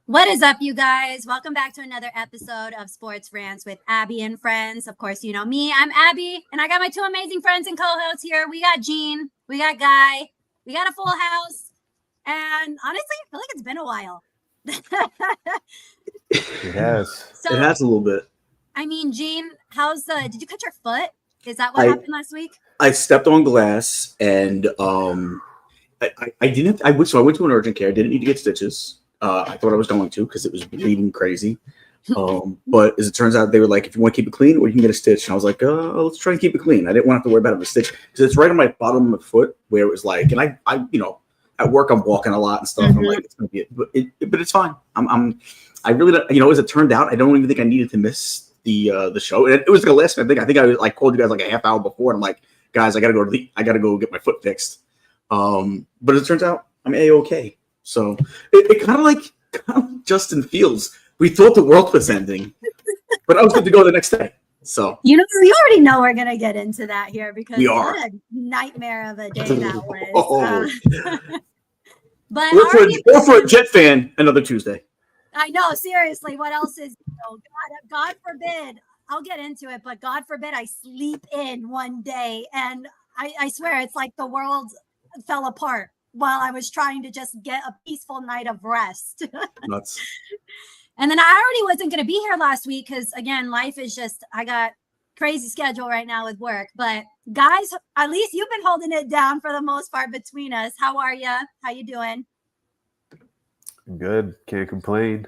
What is up, you guys? Welcome back to another episode of Sports Rants with Abby and friends. Of course, you know me. I'm Abby, and I got my two amazing friends and co-hosts here. We got Gene, we got Guy, we got a full house, and honestly, I feel like it's been a while. It has. So, it has a little bit. I mean, Gene, did you cut your foot? Is that what happened last week? I stepped on glass, and I didn't. I went to an urgent care. Didn't need to get stitches. I thought I was going to because it was bleeding crazy. But as it turns out, they were like, if you want to keep it clean, or you can get a stitch. And I was like, let's try and keep it clean. I didn't want to have to worry about a stitch because it's right on my bottom of my foot where it was like, and I at work I'm walking a lot and stuff. Mm-hmm. I'm like, it's gonna be it, but it's fine. I really don't, as it turned out, I don't even think I needed to miss the show. It was like a last minute thing. I think I called you guys like a half hour before, and I'm like, guys, I gotta go get my foot fixed. But as it turns out, I'm A-okay. So it kind of Justin Fields. We thought the world was ending, but I was good to go the next day. So we already know we're gonna get into that here because we are. What a nightmare of a day that was. But or for a Jet fan, another Tuesday. I know, seriously. What else is? God forbid. I'll get into it, but God forbid I sleep in one day, and I swear it's like the world fell apart while I was trying to just get a peaceful night of rest. Nuts. And then I already wasn't going to be here last week because, again, life is just, I got crazy schedule right now with work. But guys, at least you've been holding it down for the most part between us. How are you? How you doing? Good. Can't complain,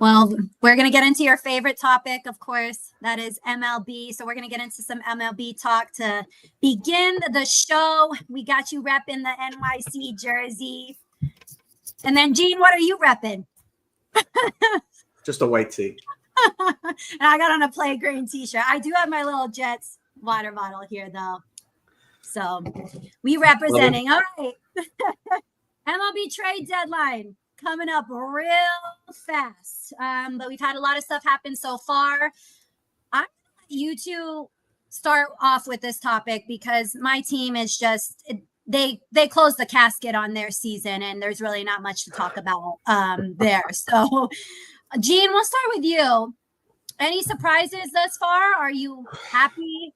Well, we're going to get into your favorite topic, of course. That is MLB. So we're going to get into some MLB talk to begin the show. We got you repping the NYC jersey. And then, Gene, what are you repping? Just a white tee. And I got on a play green t-shirt. I do have my little Jets water bottle here, though. So we representing. All right. MLB trade deadline coming up real fast. But we've had a lot of stuff happen so far. I'm going to let you two start off with this topic because my team is just they closed the casket on their season and there's really not much to talk about there. So, Gene, we'll start with you. Any surprises thus far? Are you happy?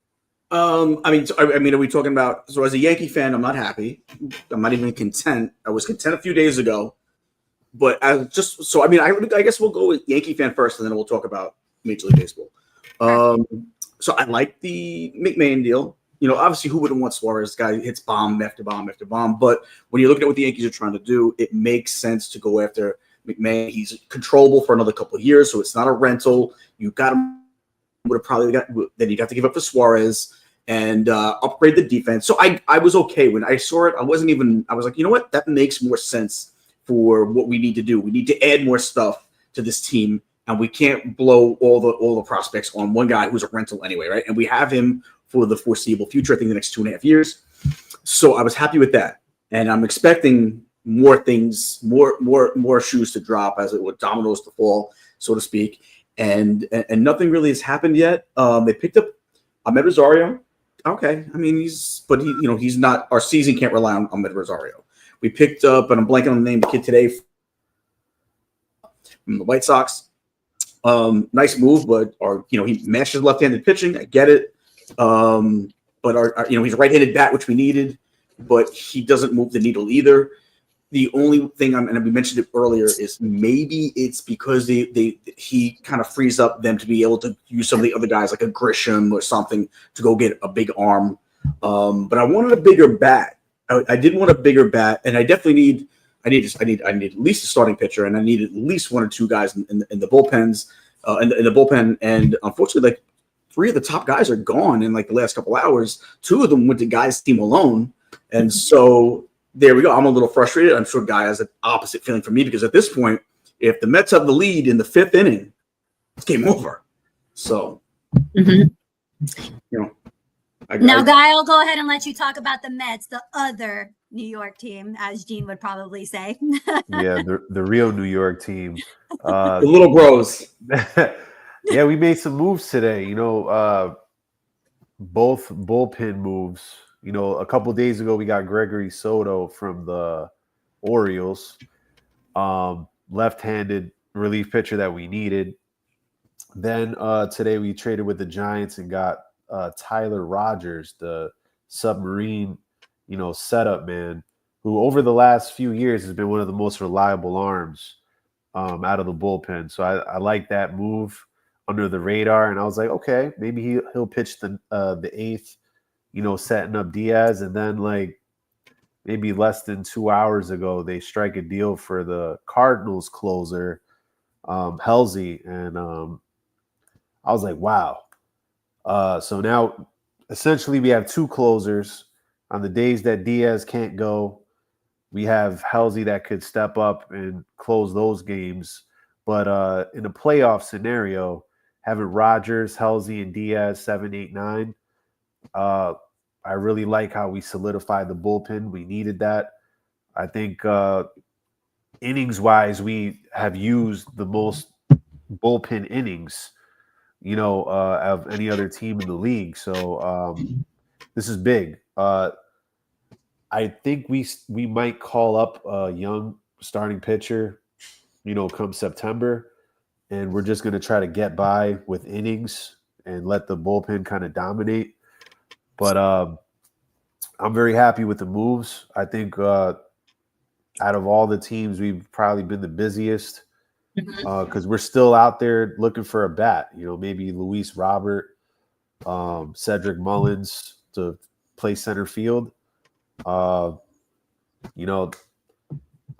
Are we talking about? So, as a Yankee fan, I'm not happy. I'm not even content. I was content a few days ago, but I guess we'll go with Yankee fan first, and then we'll talk about Major League Baseball. So I like the McMahon deal. Obviously, who wouldn't want Suarez? Guy hits bomb after bomb after bomb. But when you're looking at what the Yankees are trying to do, it makes sense to go after McMahon. He's controllable for another couple of years, so it's not a rental. You got him. Would have probably got. Then you got to give up for Suarez and upgrade the defense. So I was okay when I saw it. I was like, you know what? That makes more sense for what we need to do. We need to add more stuff to this team, and we can't blow all the prospects on one guy who's a rental anyway, right? And we have him for the foreseeable future, I think the next 2.5 years. So I was happy with that. And I'm expecting more things, more shoes to drop, as it would, dominoes to fall, so to speak. And nothing really has happened yet. They picked up Ahmed Rosario. Okay. I mean, he's not, our season can't rely on Ahmed Rosario. We picked up, and I'm blanking on the name of the kid today from the White Sox. Nice move, but he mashes left-handed pitching. I get it. But he's a right-handed bat, which we needed, but he doesn't move the needle either. The only thing and we mentioned it earlier, is maybe it's because he kind of frees up them to be able to use some of the other guys like a Grisham or something to go get a big arm. But I wanted a bigger bat. I did want a bigger bat, and I definitely need at least a starting pitcher, and I need at least one or two guys in the bullpens, in the bullpen. And unfortunately, like 3 of the top guys are gone in like the last couple hours. 2 of them went to Guy's team alone, and so there we go. I'm a little frustrated. I'm sure Guy has an opposite feeling from me because at this point, if the Mets have the lead in the 5th inning, it's game over. So, Now, Guy, I'll go ahead and let you talk about the Mets, the other New York team, as Gene would probably say. Yeah, the real New York team. The little bros. Yeah, we made some moves today. Both bullpen moves. A couple days ago, we got Gregory Soto from the Orioles. left-handed relief pitcher that we needed. Then today we traded with the Giants and got Tyler Rogers, the submarine, setup man, who over the last few years has been one of the most reliable arms out of the bullpen. So I like that move under the radar, and I was like, okay, maybe he'll pitch the eighth, setting up Diaz, and then like maybe less than 2 hours ago they strike a deal for the Cardinals closer, Halsey, and I was like, wow. So now essentially we have two closers on the days that Diaz can't go. We have Halsey that could step up and close those games. But in a playoff scenario, having Rogers, Halsey, and Diaz 7, 8, 9, I really like how we solidified the bullpen. We needed that. I think innings-wise, we have used the most bullpen innings, of any other team in the league. So this is big. I think we might call up a young starting pitcher, come September, and we're just going to try to get by with innings and let the bullpen kind of dominate. But I'm very happy with the moves. I think out of all the teams, we've probably been the busiest because we're still out there looking for a bat. Maybe Luis Robert, Cedric Mullins to play center field. Other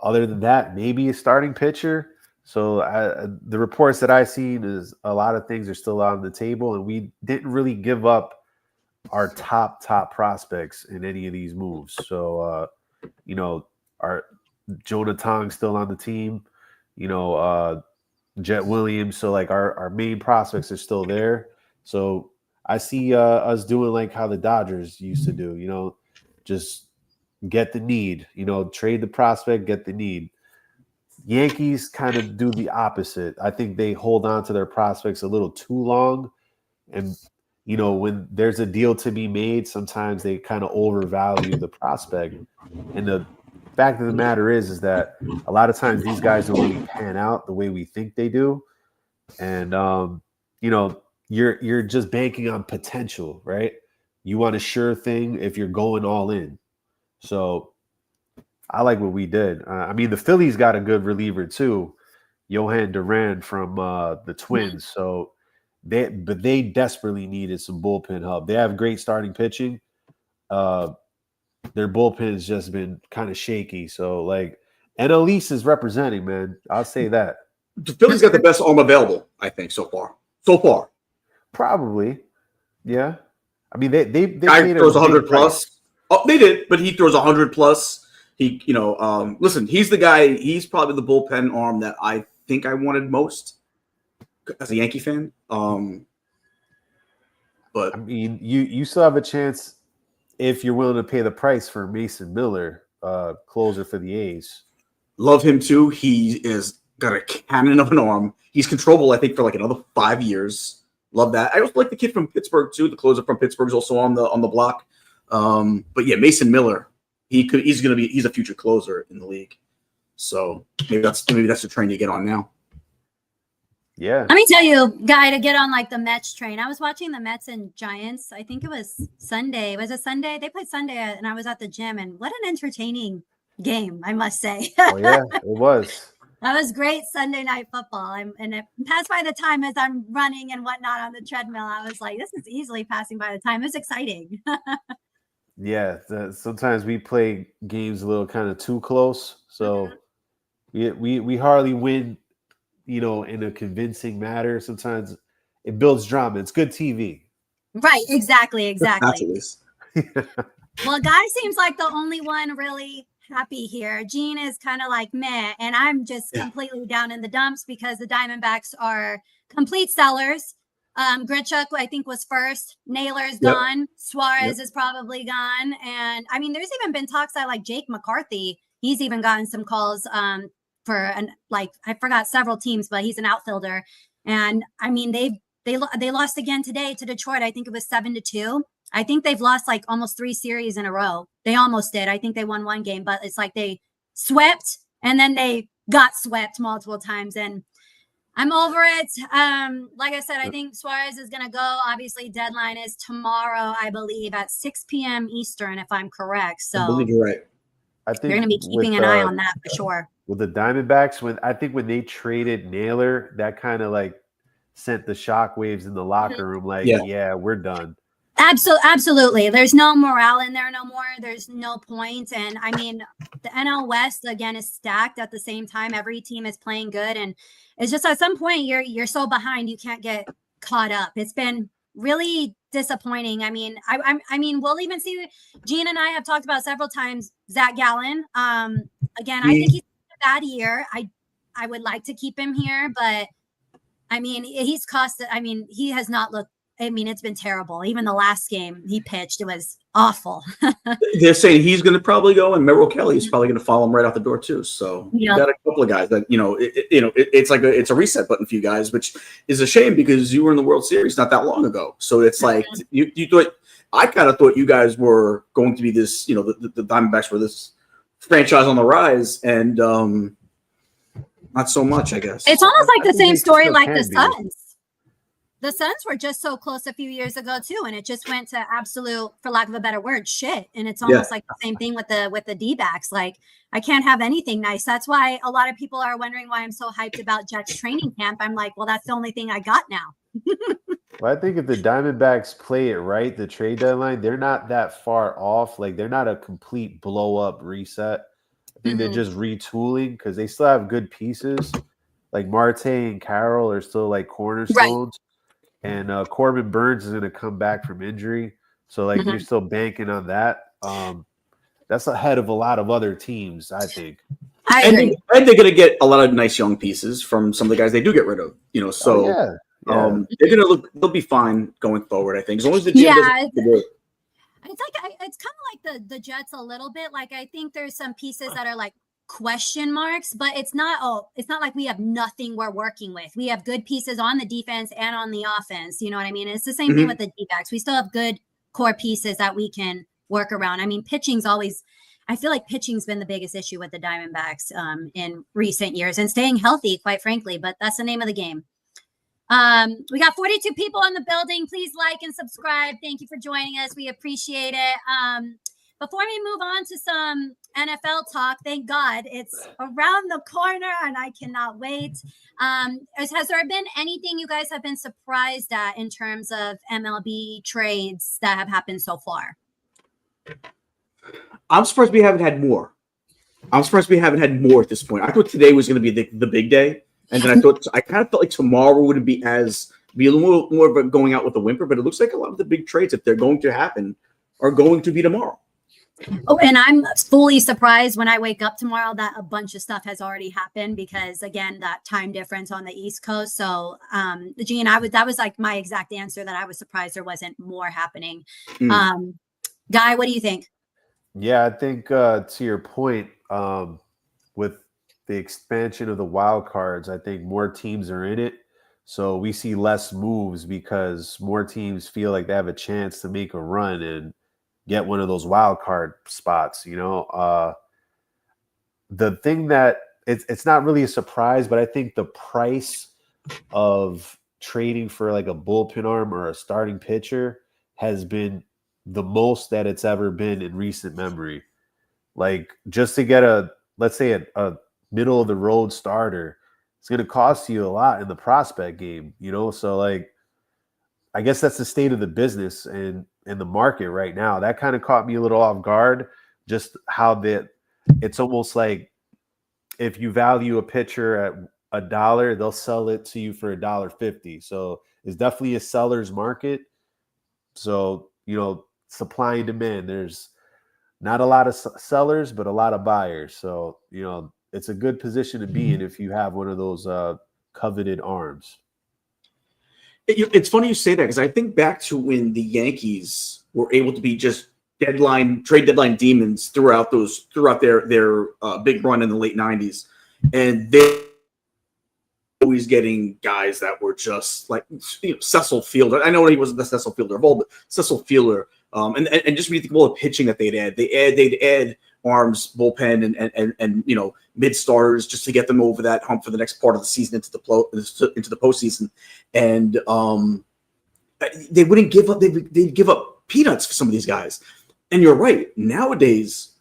than that, maybe a starting pitcher. So the reports that I've seen is a lot of things are still on the table, and we didn't really give up our top prospects in any of these moves. So, our Jonah Tong's still on the team, Jet Williams. So like our main prospects are still there. So I see us doing like how the Dodgers used to do, just get the need, trade the prospect, get the need. Yankees kind of do the opposite. I think they hold on to their prospects a little too long. And, when there's a deal to be made, sometimes they kind of overvalue the prospect. And the fact of the matter is that a lot of times these guys don't really pan out the way we think they do. And, you're just banking on potential, right? You want a sure thing if you're going all in. So I like what we did. The Phillies got a good reliever too, Johan Duran from the Twins. So they desperately needed some bullpen help. They have great starting pitching. Their bullpen has just been kind of shaky. So and Elise is representing, man. I'll say that. The Phillies got the best arm available, I think, so far. Probably, yeah. They guy throws 100 plus. Oh, they did, but he throws 100 plus. He, listen, he's the guy. He's probably the bullpen arm that I think I wanted most as a Yankee fan. But you still have a chance if you're willing to pay the price for Mason Miller, closer for the A's. Love him too. He is got a cannon of an arm. He's controllable, I think, for like another 5 years. Love that. I also like the kid from Pittsburgh too. The closer from Pittsburgh is also on the block. But yeah, Mason Miller, he's a future closer in the league. So maybe that's the train you get on now. Yeah. Let me tell you, Guy, to get on like the Mets train. I was watching the Mets and Giants. I think it was Sunday. Was it Sunday? They played Sunday, and I was at the gym, and what an entertaining game, I must say. Oh yeah, it was. That was great Sunday night football. And it passed by the time as I'm running and whatnot on the treadmill. I was like, this is easily passing by the time. It was exciting. Yeah, sometimes we play games a little kind of too close, so we hardly win, in a convincing manner. Sometimes it builds drama. It's good TV. Right, exactly. That's Well, Guy seems like the only one really happy here. Gene is kind of like meh, and I'm just completely down in the dumps because the Diamondbacks are complete sellers. Grichuk, I think, was first. Naylor's gone. Suarez is probably gone. And there's even been talks that like Jake McCarthy, he's even gotten some calls for I forgot several teams, but he's an outfielder. And they lost again today to Detroit. I think it was 7-2. I think they've lost like almost 3 series in a row. They almost did. I think they won one game, but it's like they swept and then they got swept multiple times, and I'm over it. Like I said, I think Suarez is going to go. Obviously, deadline is tomorrow, I believe, at 6 p.m. Eastern, if I'm correct. So I believe you're right. I think you're going to be keeping an eye on that for sure. With the Diamondbacks, when they traded Naylor, that kind of like sent the shockwaves in the locker room. Like, yeah, we're done. Absolutely. There's no morale in there no more. There's no point. And I mean, the NL West again is stacked at the same time. Every team is playing good, and it's just at some point you're so behind you can't get caught up. It's been really disappointing. I mean, I mean, we'll even see. Gene and I have talked about several times Zach Gallen. Again, I think he's had a bad year. I would like to keep him here, but I mean, he's costed. I mean, he has not looked. I mean, it's been terrible. Even the last game he pitched, it was awful. They're saying he's going to probably go, and Merrill Kelly is probably going to follow him right out the door too. So you got a couple of guys that it's like it's a reset button for you guys, which is a shame because you were in the World Series not that long ago. So it's like you thought. I kind of thought you guys were going to be this, the Diamondbacks were this franchise on the rise, and not so much, I guess. It's almost like the same story like the Suns. The Suns were just so close a few years ago too, and it just went to absolute, for lack of a better word, shit. And it's almost like the same thing with the D-backs. Like, I can't have anything nice. That's why a lot of people are wondering why I'm so hyped about Jets training camp. I'm like, well, that's the only thing I got now. Well, I think if the Diamondbacks play it right, the trade deadline, they're not that far off. Like, they're not a complete blow-up reset. I think they're just retooling because they still have good pieces. Like Marte and Carroll are still like cornerstones. Right. And Corbin Burns is going to come back from injury. So, like, you're still banking on that. That's ahead of a lot of other teams, I think. I agree. And they're going to get a lot of nice young pieces from some of the guys they do get rid of. So they'll be fine going forward, I think. As long as the GM doesn't do it. It's kind of like the Jets a little bit. Like, I think there's some pieces that are like question marks, but it's not like we have nothing we're working with. We have good pieces on the defense and on the offense. You know what I mean? It's the same thing with the D-backs. We still have good core pieces that we can work around. I mean, I feel like pitching's been the biggest issue with the Diamondbacks in recent years, and staying healthy, quite frankly, but that's the name of the game. We got 42 people in the building. Please like and subscribe. Thank you for joining us. We appreciate it. Before we move on to some NFL talk, thank God it's around the corner and I cannot wait. Has there been anything you guys have been surprised at in terms of MLB trades that have happened so far? I'm surprised we haven't had more. at this point. I thought today was going to be the big day. And then I kind of felt like tomorrow wouldn't be a little more of a going out with a whimper, but it looks like a lot of the big trades, if they're going to happen, are going to be tomorrow. Oh, and I'm fully surprised when I wake up tomorrow that a bunch of stuff has already happened because, again, that time difference on the East Coast. So, Gene, that was like my exact answer, that I was surprised there wasn't more happening. Guy, what do you think? Yeah, I think to your point, with the expansion of the wild cards, I think more teams are in it. So we see less moves because more teams feel like they have a chance to make a run and get one of those wild card spots. The thing that it's not really a surprise, but I think the price of trading for like a bullpen arm or a starting pitcher has been the most that it's ever been in recent memory. Like, just to get let's say a middle of the road starter, it's going to cost you a lot in the prospect game, So, like, I guess that's the state of the business and in the market right now. That kind of caught me a little off guard, just how it's almost like if you value a pitcher at $1, they'll sell it to you for $1.50. So it's definitely a seller's market. So, supply and demand, there's not a lot of sellers, but a lot of buyers. So, it's a good position to be in if you have one of those coveted arms. It's funny you say that, because I think back to when the Yankees were able to be just trade deadline demons throughout their big run in the late 90s, and they always getting guys that were just like Cecil Fielder. I know he wasn't the Cecil Fielder of old, but Cecil Fielder. And just when you think about the pitching that they'd add arms, bullpen, and mid starters just to get them over that hump for the next part of the season into the postseason. And they wouldn't give up. They'd give up peanuts for some of these guys. And you're right. Nowadays,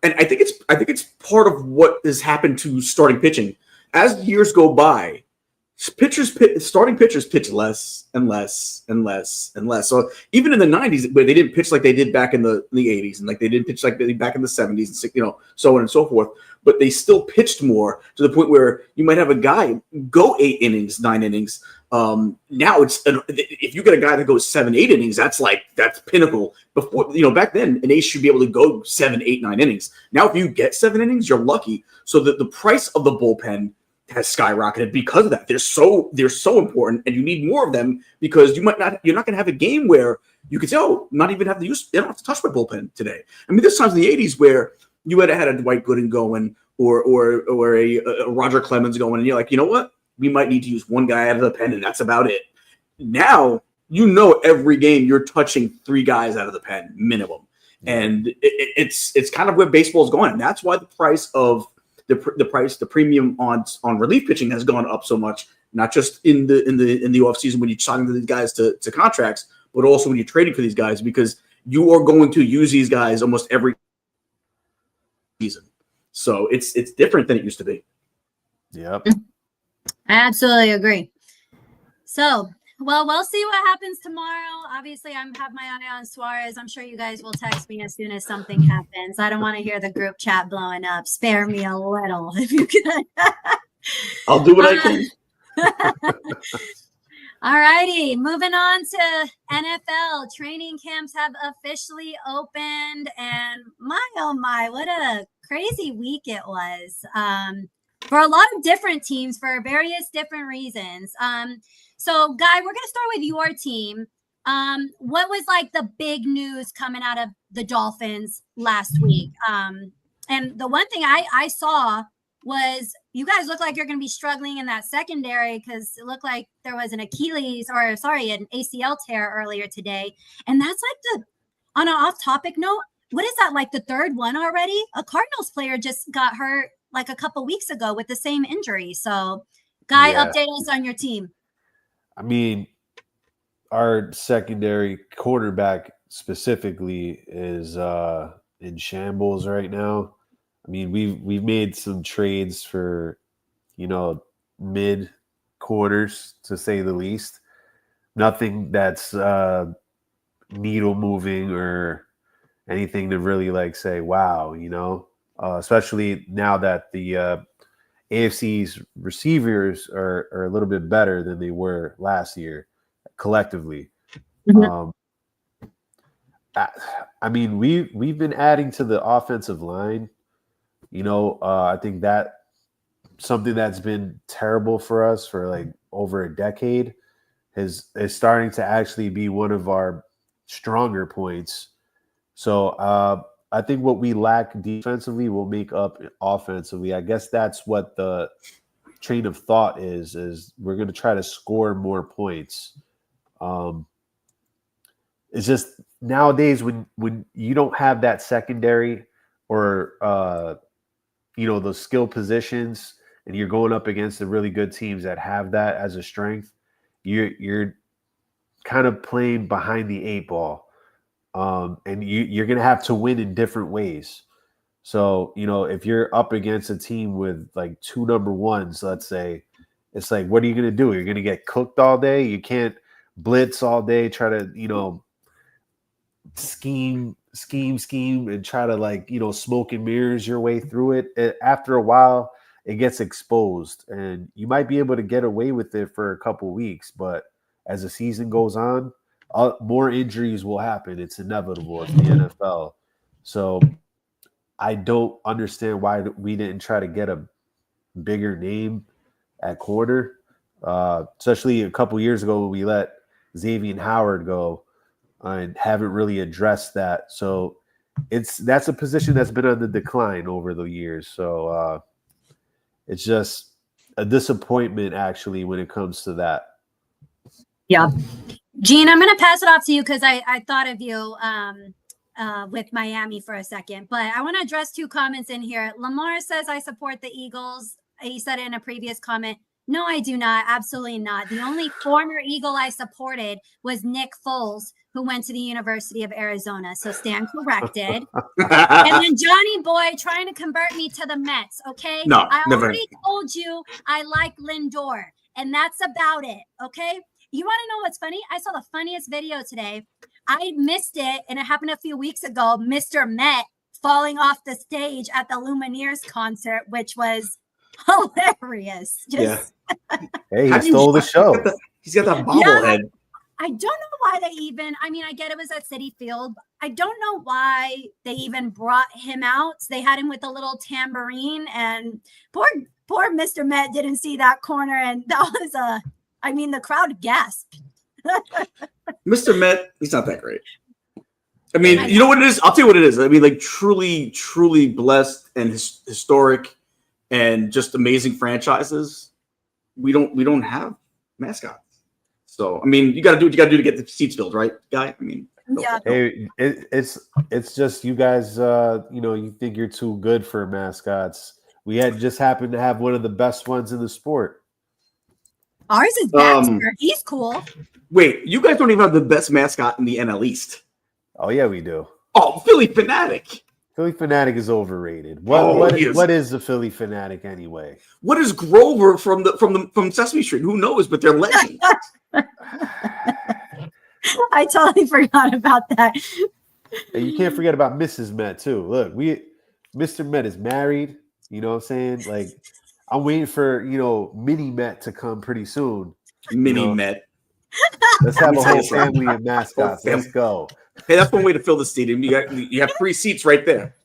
and I think it's part of what has happened to starting pitching as years go by. Starting pitchers pitch less and less and less and less. So even in the 90s, where they didn't pitch like they did back in the 80s, and like they didn't pitch like they did back in the 70s, and so on and so forth, but they still pitched more to the point where you might have a guy go 8 innings, 9 innings. Now if you get a guy that goes 7, 8 innings, that's pinnacle. Before, back then an ace should be able to go 7, 8, 9 innings. Now if you get 7 innings, you're lucky. So that the price of the bullpen has skyrocketed because of that. They're so important, and you need more of them because you're not going to have a game where you could say, oh, not even have to use, they don't have to touch my bullpen today. I mean, there's times in the 80s where you had a Dwight Gooden going or a Roger Clemens going, and you're like, you know what? We might need to use one guy out of the pen, and that's about it. Now, every game you're touching 3 guys out of the pen minimum, and it's kind of where baseball is going. And that's why the price of the premium on relief pitching has gone up so much, not just in the offseason when you're signing these guys to contracts, but also when you're trading for these guys, because you are going to use these guys almost every season. So it's different than it used to be. Yep. I absolutely agree. So, well, we'll see what happens tomorrow. Obviously, I have my eye on Suarez. I'm sure you guys will text me as soon as something happens. I don't want to hear the group chat blowing up. Spare me a little if you can. I'll do what I can. All righty. Moving on to NFL. Training camps have officially opened. And oh my, what a crazy week it was. For a lot of different teams for various different reasons. So, Guy, we're going to start with your team. What was like the big news coming out of the Dolphins last week? And the one thing I saw was you guys look like you're going to be struggling in that secondary because it looked like there was an an ACL tear earlier today. And that's like on an off-topic note, what is that, like the third one already? A Cardinals player just got hurt like a couple weeks ago with the same injury. So, Guy, update us on your team. I mean, our secondary quarterback specifically is in shambles right now. I mean, we've made some trades for, mid corners, to say the least. Nothing that's needle moving or anything to really like say, wow, especially now that the AFC's receivers are a little bit better than they were last year collectively. Mm-hmm. I mean, we've been adding to the offensive line. I think that something that's been terrible for us for like over a decade is starting to actually be one of our stronger points. So I think what we lack defensively will make up offensively. I guess that's what the train of thought is we're going to try to score more points. It's just nowadays when you don't have that secondary or those skill positions and you're going up against the really good teams that have that as a strength, you're kind of playing behind the 8 ball. And you're going to have to win in different ways. So, if you're up against a team with like 2 number 1s, let's say, it's like, what are you going to do? You're going to get cooked all day. You can't blitz all day, try to, scheme and try to smoke and mirrors your way through it. After a while, it gets exposed and you might be able to get away with it for a couple weeks. But as the season goes on, more injuries will happen. It's inevitable. It's the NFL. So I don't understand why we didn't try to get a bigger name at corner, especially a couple years ago when we let Xavier Howard go and haven't really addressed that. So that's a position that's been on the decline over the years. So it's just a disappointment actually when it comes to that. Yeah. Gene, I'm going to pass it off to you because I thought of you with Miami for a second, but I want to address 2 comments in here. Lamar says, I support the Eagles. He said it in a previous comment. No, I do not. Absolutely not. The only former Eagle I supported was Nick Foles, who went to the University of Arizona. So stand corrected. And then Johnny Boy trying to convert me to the Mets. Okay. No, I never. already told you I like Lindor, and that's about it. Okay. You want to know what's funny? I saw the funniest video today. I missed it, and it happened a few weeks ago. Mr. Met falling off the stage at the Lumineers concert, which was hilarious. Just, Hey, he stole the show. He's got that bobblehead. Yeah, I don't know why they even, I mean, I get it was at Citi Field. I don't know why they even brought him out. They had him with a little tambourine, and poor Mr. Met didn't see that corner, and that was the crowd gasped. Mr. Met, he's not that great. I mean, you know what it is? I'll tell you what it is. I mean, like truly, truly blessed and historic and just amazing franchises. We don't have mascots. So, I mean, you got to do what you got to do to get the seats filled, right, guy? I mean, yeah. Hey, it's just you guys. You think you're too good for mascots. We just happened to have one of the best ones in the sport. Ours is Baxter. He's cool. Wait, you guys don't even have the best mascot in the NL East. Oh yeah, we do. Oh, Philly Fanatic. Philly Fanatic is overrated. What is the Philly Fanatic anyway? What is Grover from Sesame Street? Who knows? But they're legends. I totally forgot about that. And you can't forget about Mrs. Met too. Look, Mr. Met is married. You know what I'm saying? Like, I'm waiting for Mini Met to come pretty soon. Mini Met. Let's have a whole family of mascots. Let's go. Hey, that's one way to fill the stadium. You have 3 seats right there.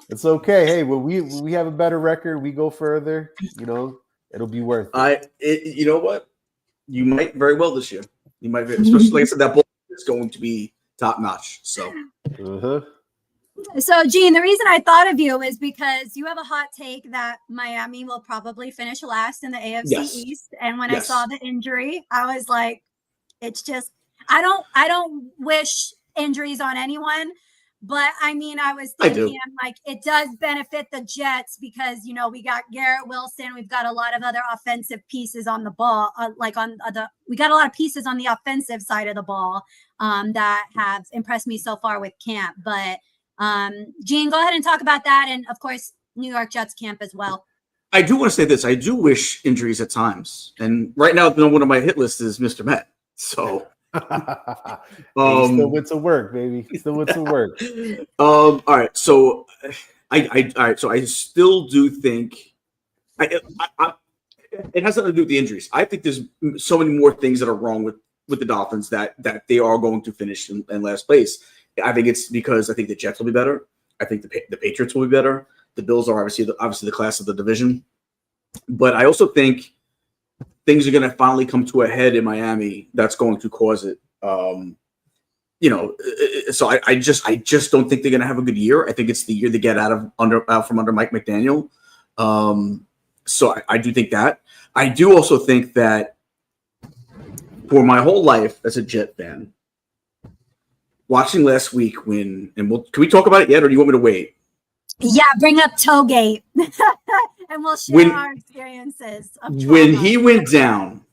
It's okay. Hey, when we have a better record, we go further. It'll be worth it. You know what? You might very well this year. You might, especially like I said, that bull is going to be top notch. So. So, Gene, the reason I thought of you is because you have a hot take that Miami will probably finish last in the AFC East. And when I saw the injury, I was like, it's just, I don't wish injuries on anyone. But I mean, I was thinking, I'm like, it does benefit the Jets because, we got Garrett Wilson. We've got a lot of other offensive pieces on the ball, we got a lot of pieces on the offensive side of the ball that have impressed me so far with camp. But Gene, go ahead and talk about that. And of course, New York Jets camp as well. I do want to say this. I do wish injuries at times. And right now, one of my hit lists is Mr. Met. So he still went to work, baby. He still went to work. All right. So I still do think it has nothing to do with the injuries. I think there's so many more things that are wrong with the Dolphins that they are going to finish in last place. I think it's because I think the Jets will be better. I think the Patriots will be better. The Bills are obviously the class of the division. But I also think things are going to finally come to a head in Miami that's going to cause it. So I just don't think they're going to have a good year. I think it's the year they get out from under Mike McDaniel. So I do think that. I do also think that for my whole life as a Jet fan, watching last week can we talk about it yet, or do you want me to wait? Yeah, bring up Toegate, and we'll share our experiences. When he went down,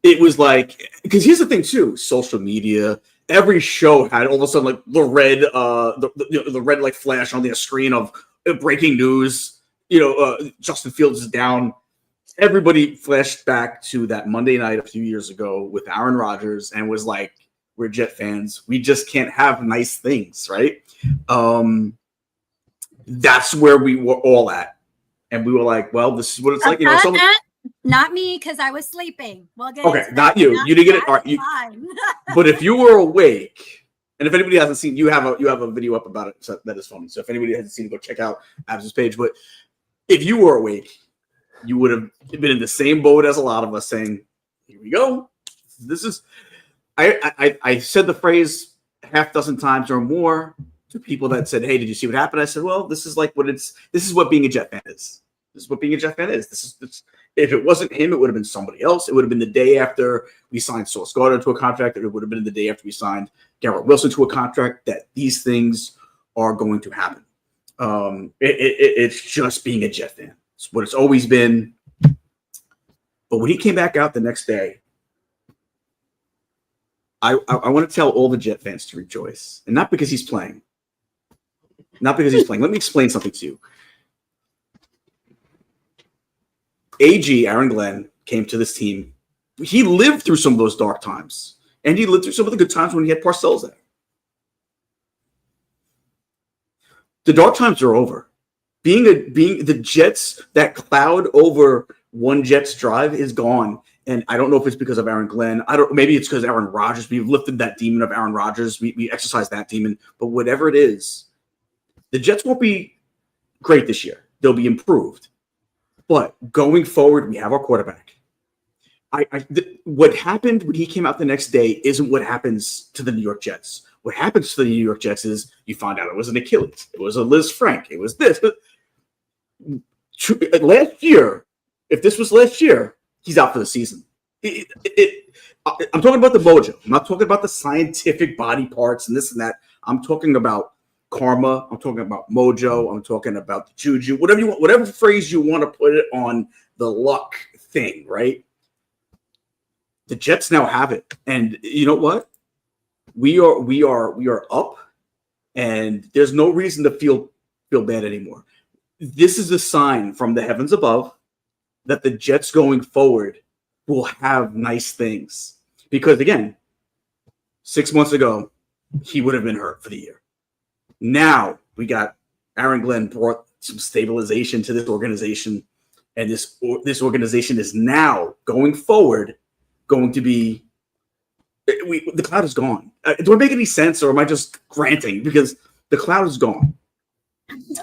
it was like, because here's the thing too: social media, every show had all of a sudden like the red, the red like flash on the screen of breaking news. Justin Fields is down. Everybody flashed back to that Monday night a few years ago with Aaron Rodgers and was like, we're Jet fans. We just can't have nice things, right? That's where we were all at. And we were like, well, this is what it's like. Not me, because I was sleeping. We'll get okay, not you. You didn't get it. All right, but if you were awake, and if anybody hasn't seen, you have a video up about it. So that is funny. So if anybody hasn't seen it, go check out Abs's page. But if you were awake, you would have been in the same boat as a lot of us saying, here we go. This is... I said the phrase half dozen times or more to people that said, hey, did you see what happened? I said, well, this is what being a Jet fan is. This is what being a Jet fan is. If it wasn't him, it would have been somebody else. It would have been the day after we signed Sauce Gardner to a contract. It would have been the day after we signed Garrett Wilson to a contract. That these things are going to happen. It's just being a Jet fan. It's what it's always been. But when he came back out the next day, I want to tell all the Jet fans to rejoice. And not because he's playing. Not because he's playing. Let me explain something to you. AG, Aaron Glenn, came to this team. He lived through some of those dark times. And he lived through some of the good times when he had Parcells there. The dark times are over. Being the Jets, that cloud over one Jets drive is gone. And I don't know if it's because of Aaron Glenn. Maybe it's because Aaron Rodgers. We've lifted that demon of Aaron Rodgers. We exercised that demon. But whatever it is, the Jets won't be great this year. They'll be improved. But going forward, we have our quarterback. What happened when he came out the next day isn't what happens to the New York Jets. What happens to the New York Jets is you find out it was an Achilles. It was a Liz Frank. It was this. Last year, if this was last year, he's out for the season. I'm talking about the mojo. I'm not talking about the scientific body parts and this and that. I'm talking about karma. I'm talking about mojo. I'm talking about the juju. Whatever you want, whatever phrase you want to put it on, the luck thing, right? The Jets now have it, and you know what? We are up, and there's no reason to feel bad anymore. This is a sign from the heavens above that the Jets going forward will have nice things. Because again, 6 months ago, he would have been hurt for the year. Now we got Aaron Glenn brought some stabilization to this organization, and this organization is now going forward going to be. The cloud is gone. Do I make any sense, or am I just ranting? Because the cloud is gone.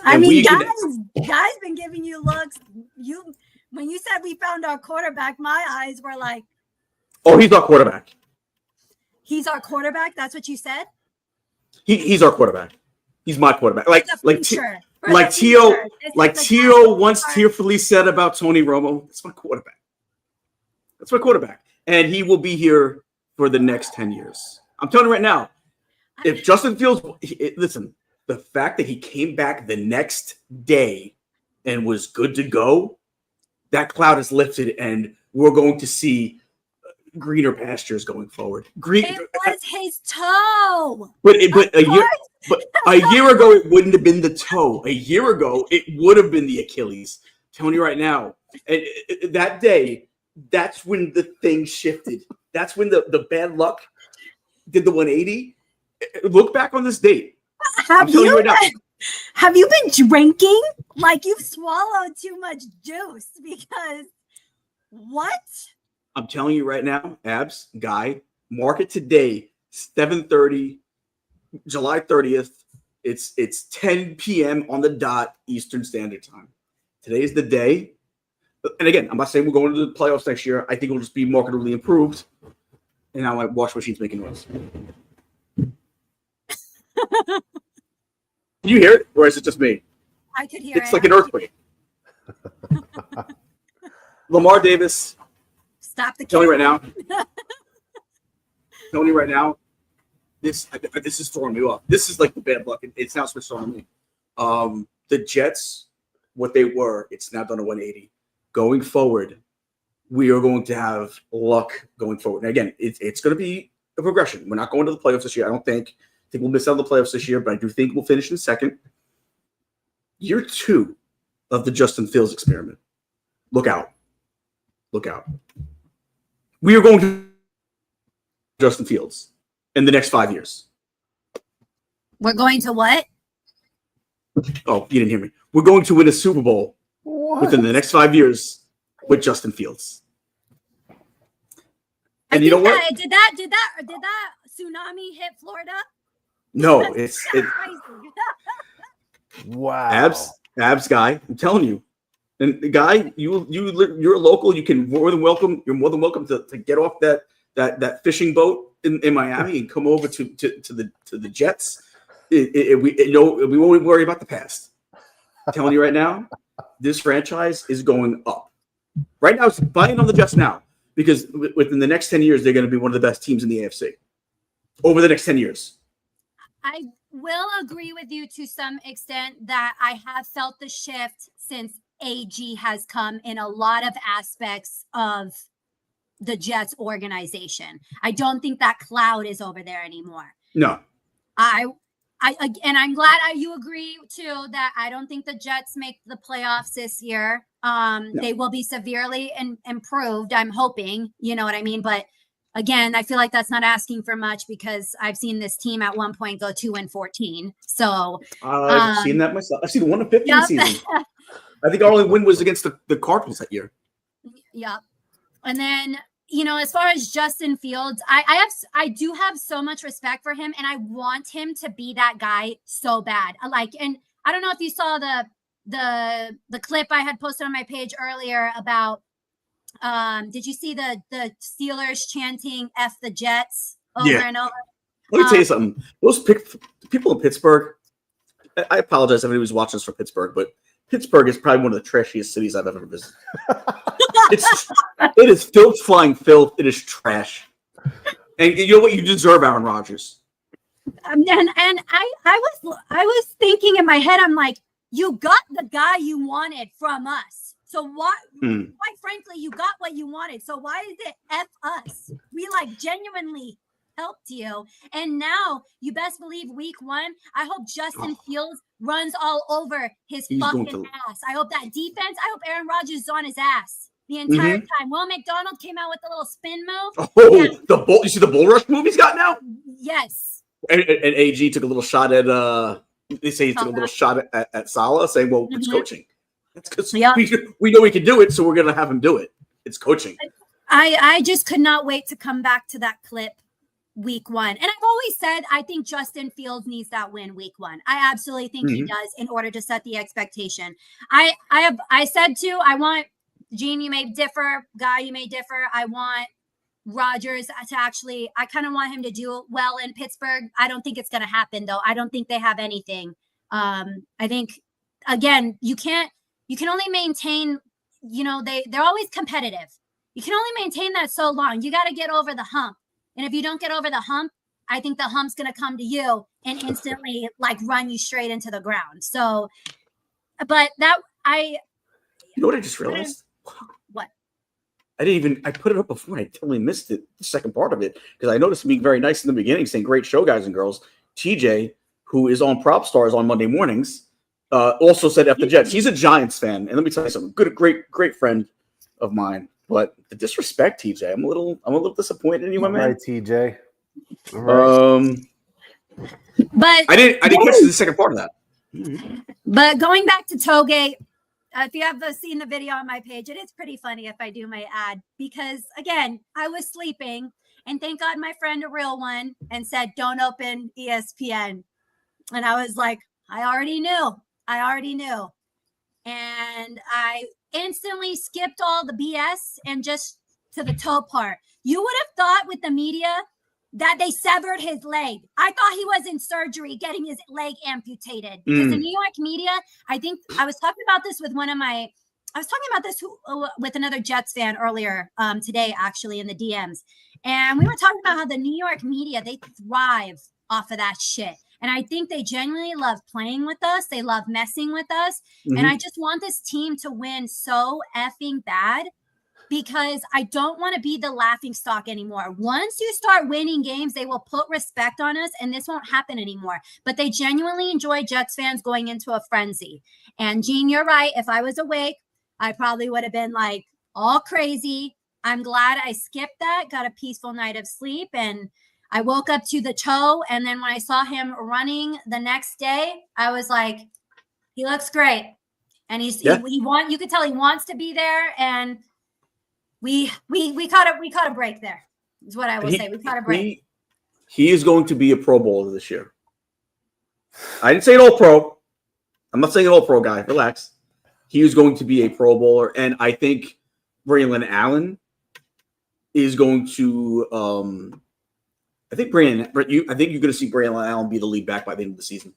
I mean, guys been giving you looks. When you said we found our quarterback, my eyes were like, "Oh, he's our quarterback." He's our quarterback. That's what you said. He's our quarterback. He's my quarterback. Like Tio once tearfully said about Tony Romo. That's my quarterback. That's my quarterback, and he will be here for the next 10 years. I'm telling you right now, if Justin Fields, listen, the fact that he came back the next day and was good to go, that cloud is lifted, and we're going to see greener pastures going forward. It was his toe. But a year ago, it wouldn't have been the toe. A year ago, it would have been the Achilles. I'm telling you right now, and that day, that's when the thing shifted. That's when the bad luck did the 180. Look back on this date. Have you been drinking? Like you've swallowed too much juice because what? I'm telling you right now, Abs, Guy, mark it today, 7:30, July 30th. It's 10 p.m. on the dot Eastern Standard Time. Today is the day. And again, I'm not saying we're going to the playoffs next year. I think it'll just be markedly improved. And now my wash machine's making noise. Can you hear it? Or is it just me? I could hear it. It's like an earthquake. Lamar Davis. Stop the Tony right now. Tony right now. This is throwing me off. This is like the bad luck. It's now switched on me. The Jets, what they were, it's now done a 180. Going forward, we are going to have luck going forward. And again, it's going to be a progression. We're not going to the playoffs this year. I think we'll miss out on the playoffs this year, but I do think we'll finish in second. Year 2 of the Justin Fields experiment. Look out. Look out. We are going to Justin Fields in the next 5 years. We're going to what? Oh, you didn't hear me. We're going to win a Super Bowl within the next 5 years with Justin Fields. And you know what? Did that tsunami hit Florida? No, it's wow. Abs guy. I'm telling you. And the guy, you're a local. You're more than welcome to get off that fishing boat in Miami and come over to the Jets. We won't worry about the past. I'm telling you right now, this franchise is going up. Right now, it's buying on the Jets now because within the next 10 years, they're going to be one of the best teams in the AFC over the next 10 years. I will agree with you to some extent that I have felt the shift since AG has come in a lot of aspects of the Jets organization. I don't think that cloud is over there anymore. No. And I'm glad you agree too that I don't think the Jets make the playoffs this year. No. They will be severely improved. I'm hoping, you know what I mean? But again, I feel like that's not asking for much because I've seen this team at one point go 2-14. So I've seen that myself. I've seen 1-15 season. I think our only win was against the Cardinals that year. Yep. And then, you know, as far as Justin Fields, I do have so much respect for him, and I want him to be that guy so bad. And I don't know if you saw the clip I had posted on my page earlier about. Did you see the Steelers chanting "F the Jets" over and over? Let me tell you something. Those people in Pittsburgh. I apologize if anybody was watching this from Pittsburgh, but Pittsburgh is probably one of the trashiest cities I've ever visited. It is filth flying filth. It is trash. And you know what? You deserve Aaron Rodgers. And I was thinking in my head, I'm like, you got the guy you wanted from us. So why, quite frankly, you got what you wanted. So why is it F us? We genuinely helped you. And now you best believe week 1, I hope Justin Fields runs all over his fucking ass. I hope that defense, I hope Aaron Rodgers is on his ass the entire time. Will McDonald came out with a little spin move. The bull! You see the bull rush move he's got now? Yes. And AG took a little shot at they say he took a little shot at Salah, saying, "Well, it's coaching. That's because we know we can do it, so we're gonna have him do it. It's coaching." I just could not wait to come back to that clip week 1. And I've always said I think Justin Fields needs that win week 1. I absolutely think he does in order to set the expectation. I said too, I want Gene, you may differ, Guy, you may differ. I want Rodgers to I kind of want him to do well in Pittsburgh. I don't think it's going to happen though. I don't think they have anything. I think again, you can only maintain, they're always competitive. You can only maintain that so long. You got to get over the hump. And if you don't get over the hump, I think the hump's going to come to you and instantly run you straight into the ground. So, but that you know what I just realized? What? I put it up before. I totally missed it, the second part of it, because I noticed him being very nice in the beginning, saying, "Great show, guys and girls." TJ, who is on Prop Stars on Monday mornings, also said F the Jets. He's a Giants fan. And let me tell you something. Great friend of mine. But the disrespect, TJ, I'm a little disappointed in you, my man. Right, TJ. All right. But I didn't catch the second part of that. But going back to Toge, if you have seen the video on my page, it is pretty funny if I do my ad, because again, I was sleeping and thank God my friend, a real one, and said, "Don't open ESPN." And I was like, I already knew. And I instantly skipped all the BS and just to the toe part. You would have thought with the media that they severed his leg. I thought he was in surgery getting his leg amputated because the New York media, I think I was talking about this with with another Jets fan earlier today, actually in the DMs. And we were talking about how the New York media, they thrive off of that shit. And I think they genuinely love playing with us. They love messing with us. And I just want this team to win so effing bad because I don't want to be the laughing stock anymore. Once you start winning games, they will put respect on us, and this won't happen anymore. But they genuinely enjoy Jets fans going into a frenzy. And Gene, you're right. If I was awake, I probably would have been all crazy. I'm glad I skipped that, got a peaceful night of sleep, and I woke up to the toe, and then when I saw him running the next day, I was like, he looks great. And you could tell he wants to be there, and we caught a break there. Is what I will say. We caught a break. He is going to be a Pro Bowler this year. I didn't say an All-Pro. I'm not saying an All-Pro guy. Relax. He is going to be a Pro Bowler, and I think Braylon Allen is going to I think you're going to see Braylon Allen be the lead back by the end of the season.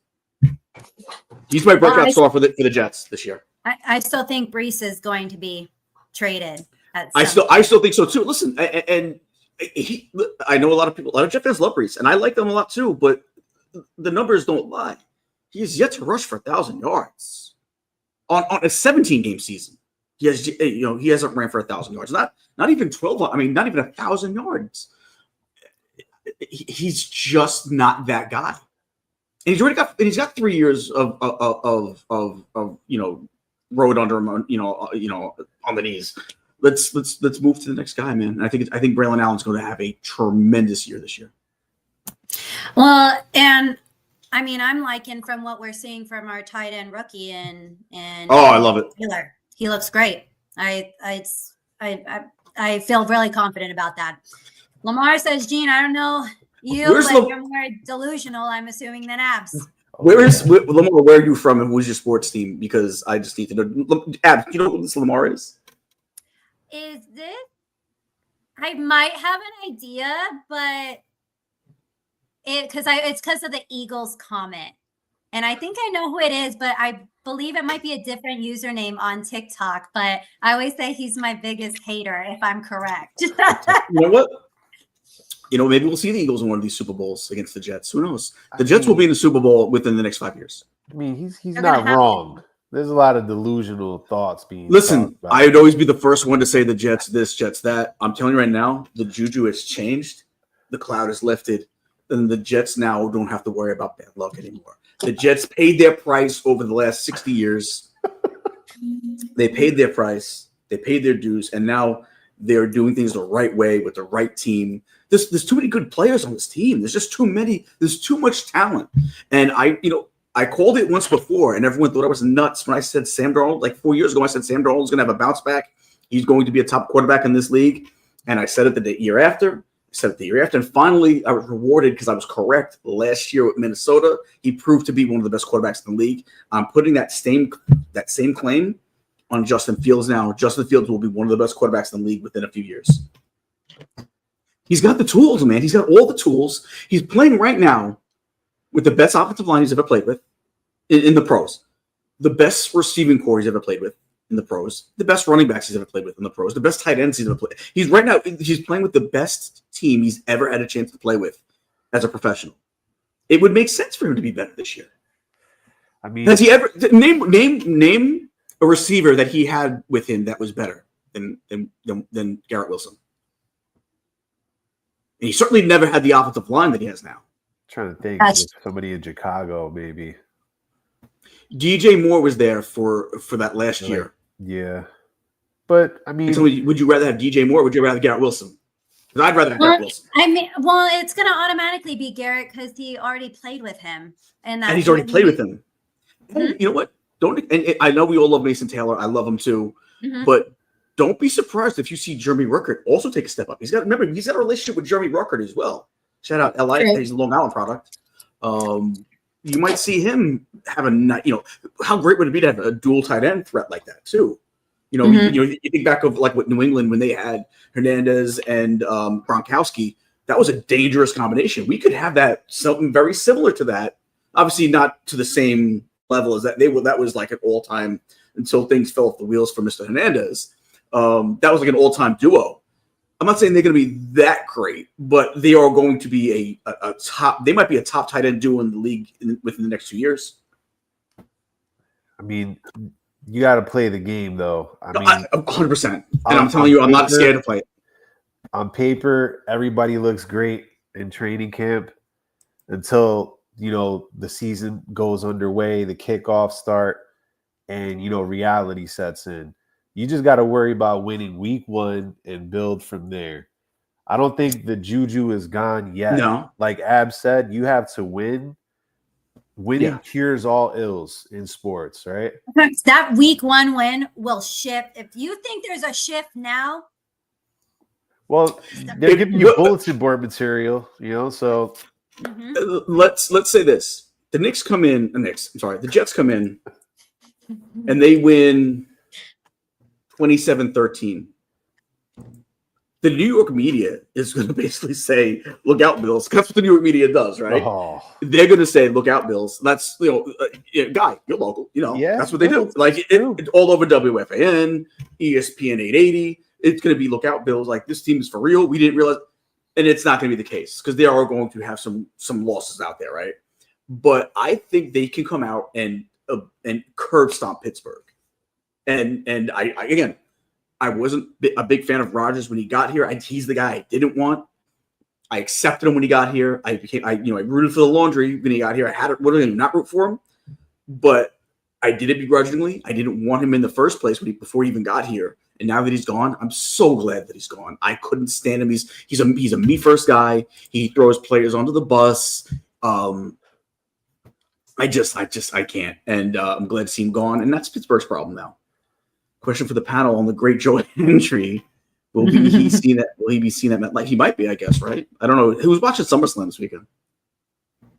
He's my breakout star for the Jets this year. I still think Brees is going to be traded. I still think so too. Listen, I know a lot of Jet fans love Brees, and I like them a lot too. But the numbers don't lie. He has yet to rush for 1,000 yards on a 17-game season. He hasn't ran for 1,000 yards. Not even 12. I mean, not even 1,000 yards. He's just not that guy. And he's got 3 years of road under him, on the knees. Let's move to the next guy, man. I think Braylon Allen's going to have a tremendous year this year. Well, and I mean, I'm liking from what we're seeing from our tight end rookie and I love it. Taylor. He looks great. I feel really confident about that. Lamar says, Gene, I don't know but you're more delusional, I'm assuming, than Abs. Lamar, where are you from and who's your sports team? Because I just need to know. Abs, you know who this Lamar is? Is this? I might have an idea, but it's because of the Eagles comment. And I think I know who it is, but I believe it might be a different username on TikTok. But I always say he's my biggest hater, if I'm correct. You know what? Maybe we'll see the Eagles in one of these Super Bowls against the Jets. Who knows? The Jets will be in the Super Bowl within the next 5 years. I mean, he's not wrong. There's a lot of delusional thoughts being. Listen, I'd always be the first one to say the Jets this, Jets that. I'm telling you right now, the juju has changed. The cloud is lifted. And the Jets now don't have to worry about bad luck anymore. The Jets paid their price over the last 60 years. They paid their price. They paid their dues. And now they're doing things the right way with the right team. There's too many good players on this team. There's just too many. There's too much talent. And I called it once before, and everyone thought I was nuts when I said Sam Darnold. Like 4 years ago, I said Sam Darnold's going to have a bounce back. He's going to be a top quarterback in this league. And I said it the year after. And finally, I was rewarded because I was correct last year with Minnesota. He proved to be one of the best quarterbacks in the league. I'm putting that same claim on Justin Fields now. Justin Fields will be one of the best quarterbacks in the league within a few years. He's got the tools, man. He's got all the tools. He's playing right now with the best offensive line he's ever played with in the pros, the best receiving core he's ever played with in the pros, the best running backs he's ever played with in the pros, the best tight ends he's ever played. He's playing with the best team he's ever had a chance to play with as a professional. It would make sense for him to be better this year. I mean, has he ever name a receiver that he had with him that was better than Garrett Wilson? And he certainly never had the offensive line that he has now. Trying to think, somebody in Chicago, maybe. DJ Moore was there for that last year. Yeah, but I mean, would you rather have DJ Moore? Or would you rather Garrett Wilson? Because I'd rather have Garrett Wilson. I mean, it's going to automatically be Garrett because he already played with him, and he's already played with him. Mm-hmm. You know what? I know we all love Mason Taylor. I love him too, but don't be surprised if you see Jeremy Ruckert also take a step up. He's got a relationship with Jeremy Ruckert as well. Shout out LA. Right. He's a Long Island product. You might see him have how great would it be to have a dual tight end threat like that too? You think back of like what New England when they had Hernandez and Gronkowski. That was a dangerous combination. We could have something very similar to that. Obviously, not to the same level as that. That was like an all-time until things fell off the wheels for Mr. Hernandez. That was like an all-time duo. I'm not saying they're going to be that great, but they are going to be a top. They might be a top tight end duo in the league within the next 2 years. I mean, you got to play the game, though. I mean, 100%. And I'm telling you, I'm not scared to play it. On paper, everybody looks great in training camp until the season goes underway, the kickoffs start, and reality sets in. You just got to worry about winning week 1 and build from there. I don't think the juju is gone yet. No. Like Ab said, you have to win. Winning cures all ills in sports, right? That week 1 win will shift. If you think there's a shift now. Well, they're giving you bulletin board material, so. Let's say this. The Jets come in and they win 27-13. the New York media is going to basically say, "Look out, Bills." That's what the New York media does, right? Oh, They're going to say, "Look out, Bills." That's Guy, you're local. yeah, That's what they do. it's Like true. it's all over WFAN, ESPN 880. It's going to be, "Look out, Bills." Like, this team is for real. We didn't realize, and it's not going to be the case because they are going to have some losses out there, right? But I think they can come out and curb stomp Pittsburgh. And I wasn't a big fan of Rodgers when he got here. He's the guy I didn't want. I accepted him when he got here. I rooted for the laundry when he got here. I had to not root for him, but I did it begrudgingly. I didn't want him in the first place before he even got here. And now that he's gone, I'm so glad that he's gone. I couldn't stand him. He's a me first guy. He throws players onto the bus. I can't. And I'm glad to see him gone. And that's Pittsburgh's problem now. Question for the panel on the great Joe Hendry. Will he be seen at MetLife? He might be, I guess, right? I don't know. Who was watching SummerSlam this weekend?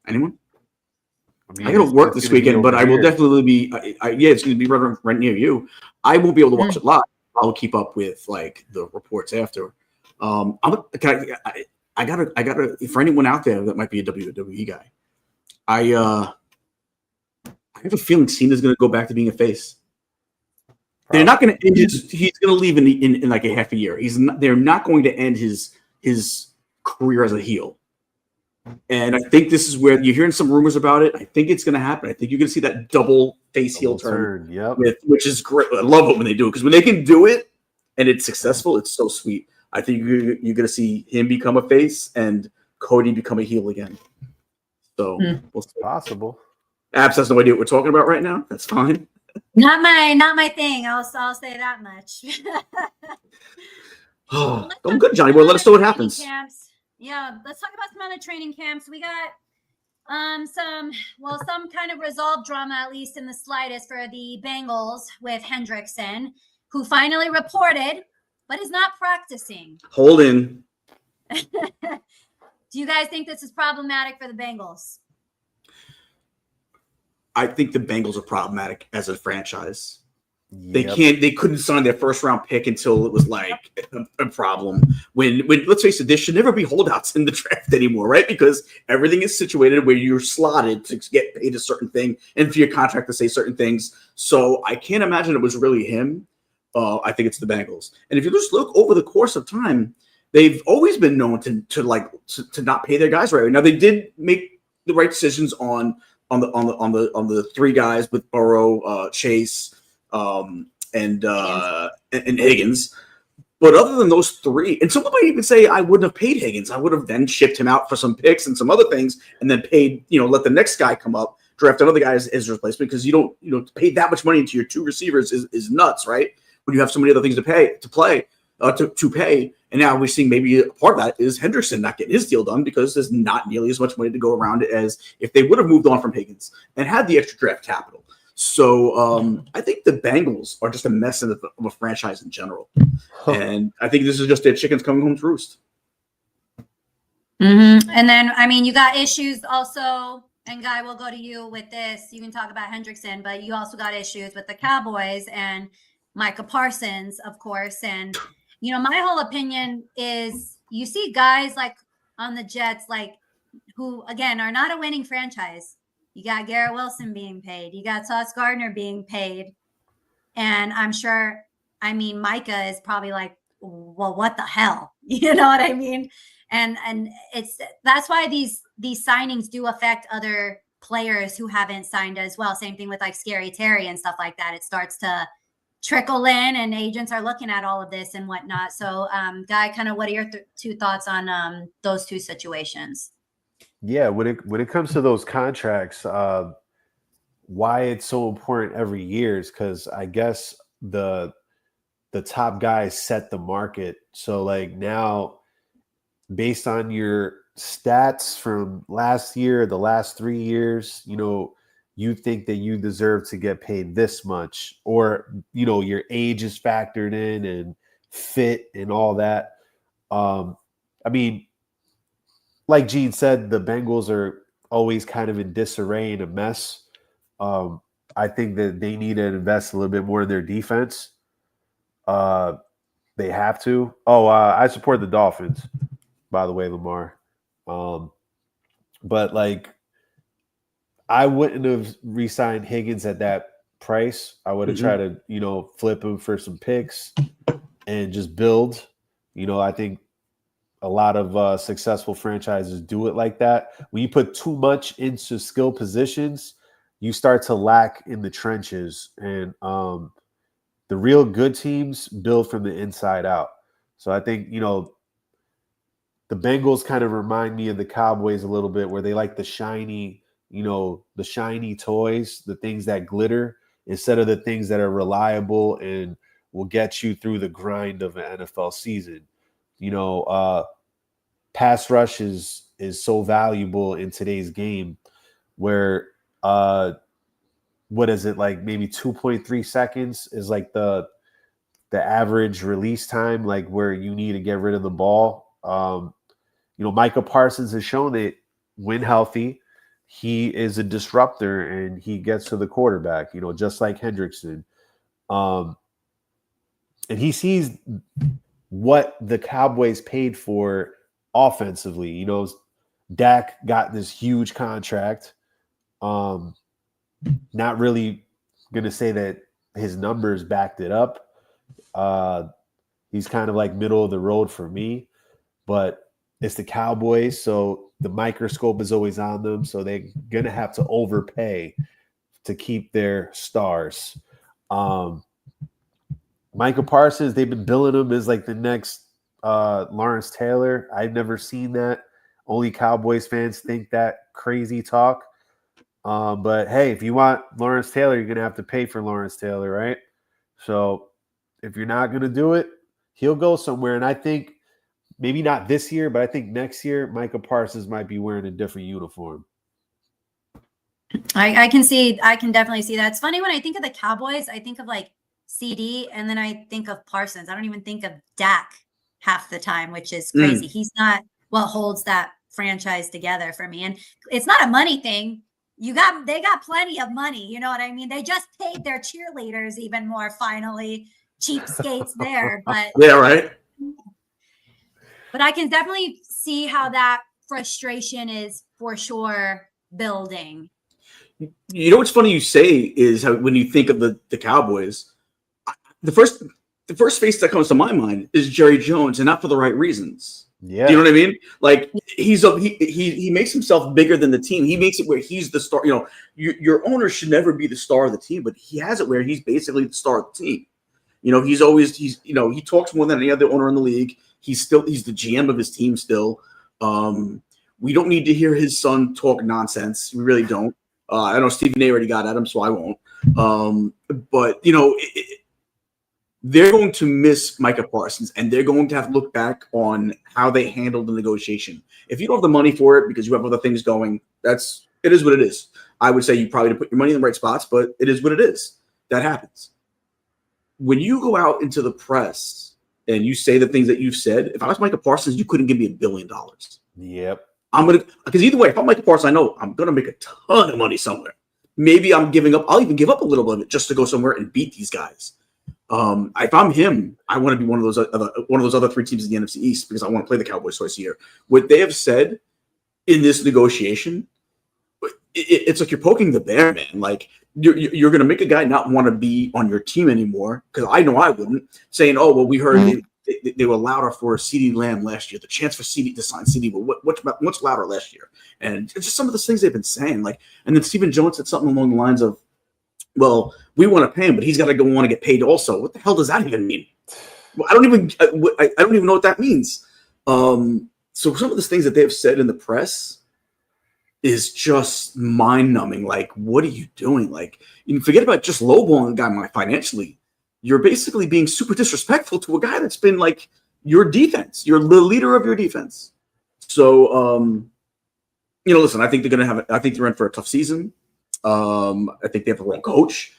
Anyone? I got to work this weekend, but I will definitely be. It's going to be right near you. I won't be able to watch it live. I'll keep up with like the reports after. I gotta. For anyone out there that might be a WWE guy, I have a feeling Cena's going to go back to being a face. They're not going to end he's going to leave in like a half a year. They're not going to end his career as a heel. And I think this is where you're hearing some rumors about it. I think it's going to happen. I think you're going to see that double face heel turn. Yep. Which is great. I love it when they do it, because when they can do it and it's successful, it's so sweet. I think you're going to see him become a face and Cody become a heel again. So we'll see. Possible. Abs has no idea what we're talking about right now. That's fine. Not my thing. I'll say that much. Oh, I'm good, Johnny. Well, let us know what happens. Camps. Yeah, let's talk about some other training camps. We got some kind of resolved drama, at least in the slightest, for the Bengals with Hendrickson, who finally reported, but is not practicing. Hold in. Do you guys think this is problematic for the Bengals? I think the Bengals are problematic as a franchise. Yep. They couldn't sign their first round pick until it was like a problem. When let's face it, there should never be holdouts in the draft anymore, right? Because everything is situated where you're slotted to get paid a certain thing and for your contract to say certain things. So I can't imagine it was really him. I think it's the Bengals. And if you just look over the course of time, they've always been known to not pay their guys right. Now they did make the right decisions on the three guys with Burrow, Chase, and Higgins. But other than those three, and someone might even say I wouldn't have paid Higgins. I would have then shipped him out for some picks and some other things, and then paid, let the next guy come up, draft another guy as his replacement, because you don't pay that much money into your two receivers is nuts, right? When you have so many other things to pay. And now we're seeing maybe a part of that is Hendrickson not getting his deal done because there's not nearly as much money to go around as if they would have moved on from Higgins and had the extra draft capital. So I think the Bengals are just a mess of a franchise in general. And I think this is just their chickens coming home to roost. Mm-hmm. And then, you got issues also, and Guy, we'll go to you with this. You can talk about Hendrickson, but you also got issues with the Cowboys and Micah Parsons, of course. And my whole opinion is you see guys like on the Jets, like who, again, are not a winning franchise. You got Garrett Wilson being paid. You got Sauce Gardner being paid. And I'm sure, Micah is probably like, well, what the hell? You know what I mean? And that's why these signings do affect other players who haven't signed as well. Same thing with like Scary Terry and stuff like that. It starts to trickle in, and agents are looking at all of this and whatnot. So, Guy, kind of what are your two thoughts on those two situations? Yeah, when it comes to those contracts, why it's so important every year is because I guess the top guys set the market. So like now, based on your stats from last year, the last 3 years, you think that you deserve to get paid this much, or, your age is factored in and fit and all that. Like Gene said, the Bengals are always kind of in disarray and a mess. I think that they need to invest a little bit more in their defense. they have to. Oh, I support the Dolphins, by the way, Lamar. But like, I wouldn't have re-signed Higgins at that price. I would have tried to, flip him for some picks and just build. I think a lot of successful franchises do it like that. When you put too much into skill positions, you start to lack in the trenches. And the real good teams build from the inside out. So I think, the Bengals kind of remind me of the Cowboys a little bit, where they like the shiny toys, the things that glitter, instead of the things that are reliable and will get you through the grind of an NFL season. Pass rush is so valuable in today's game, where what is it, like maybe 2.3 seconds is like the average release time, like where you need to get rid of the ball. Micah Parsons has shown that when healthy, he is a disruptor and he gets to the quarterback, just like Hendrickson. And he sees what the Cowboys paid for offensively. Dak got this huge contract. Not really going to say that his numbers backed it up. He's kind of like middle of the road for me, but it's the Cowboys, so the microscope is always on them, so they're going to have to overpay to keep their stars. Micah Parsons, they've been billing him as like the next Lawrence Taylor. I've never seen that. Only Cowboys fans think that crazy talk. But hey, if you want Lawrence Taylor, you're going to have to pay for Lawrence Taylor, right? So if you're not going to do it, he'll go somewhere. And I think maybe not this year, but I think next year, Micah Parsons might be wearing a different uniform. I can definitely see that. It's funny, when I think of the Cowboys, I think of like CD, and then I think of Parsons. I don't even think of Dak half the time, which is crazy. He's not what holds that franchise together for me. And it's not a money thing. They got plenty of money. You know what I mean? They just paid their cheerleaders even more, finally. Cheapskates there. But yeah, right. But I can definitely see how that frustration is for sure building. What's funny you say is how when you think of the Cowboys, the first face that comes to my mind is Jerry Jones, and not for the right reasons. Yeah, you know what I mean? Like he makes himself bigger than the team. He makes it where he's the star. Your owner should never be the star of the team, but he has it where he's basically the star of the team. He talks more than any other owner in the league. He's the GM of his team still. We don't need to hear his son talk nonsense. We really don't. I know Stephen A. already got at him, so I won't. But they're going to miss Micah Parsons, and they're going to have to look back on how they handled the negotiation. If you don't have the money for it because you have other things going, it is what it is. I would say you probably need to put your money in the right spots, but it is what it is. That happens. When you go out into the press and you say the things that you've said, if I was Micah Parsons, you couldn't give me $1 billion. Yep. Because either way, if I'm Micah Parsons, I know I'm going to make a ton of money somewhere. Maybe I'll even give up a little bit of it just to go somewhere and beat these guys. If I'm him, I want to be one of those other 3 teams in the NFC East, because I want to play the Cowboys twice a year. What they have said in this negotiation, it's like you're poking the bear, man. Like you're going to make a guy not want to be on your team anymore, because I know I wouldn't. Saying, oh well, we heard they were louder for CeeDee Lamb last year. The chance for CeeDee to sign CeeDee, but much louder last year. And it's just some of those things they've been saying. Like, and then Stephen Jones said something along the lines of, well, we want to pay him, but he's got to want to get paid also. What the hell does that even mean? Well, I don't even know what that means. So some of the things that they've said in the press is just mind-numbing. Like, what are you doing? Like, forget about just lowballing a guy financially. You're basically being super disrespectful to a guy that's been like your defense. You're the leader of your defense. So, listen, I think they're in for a tough season. I think they have the wrong coach,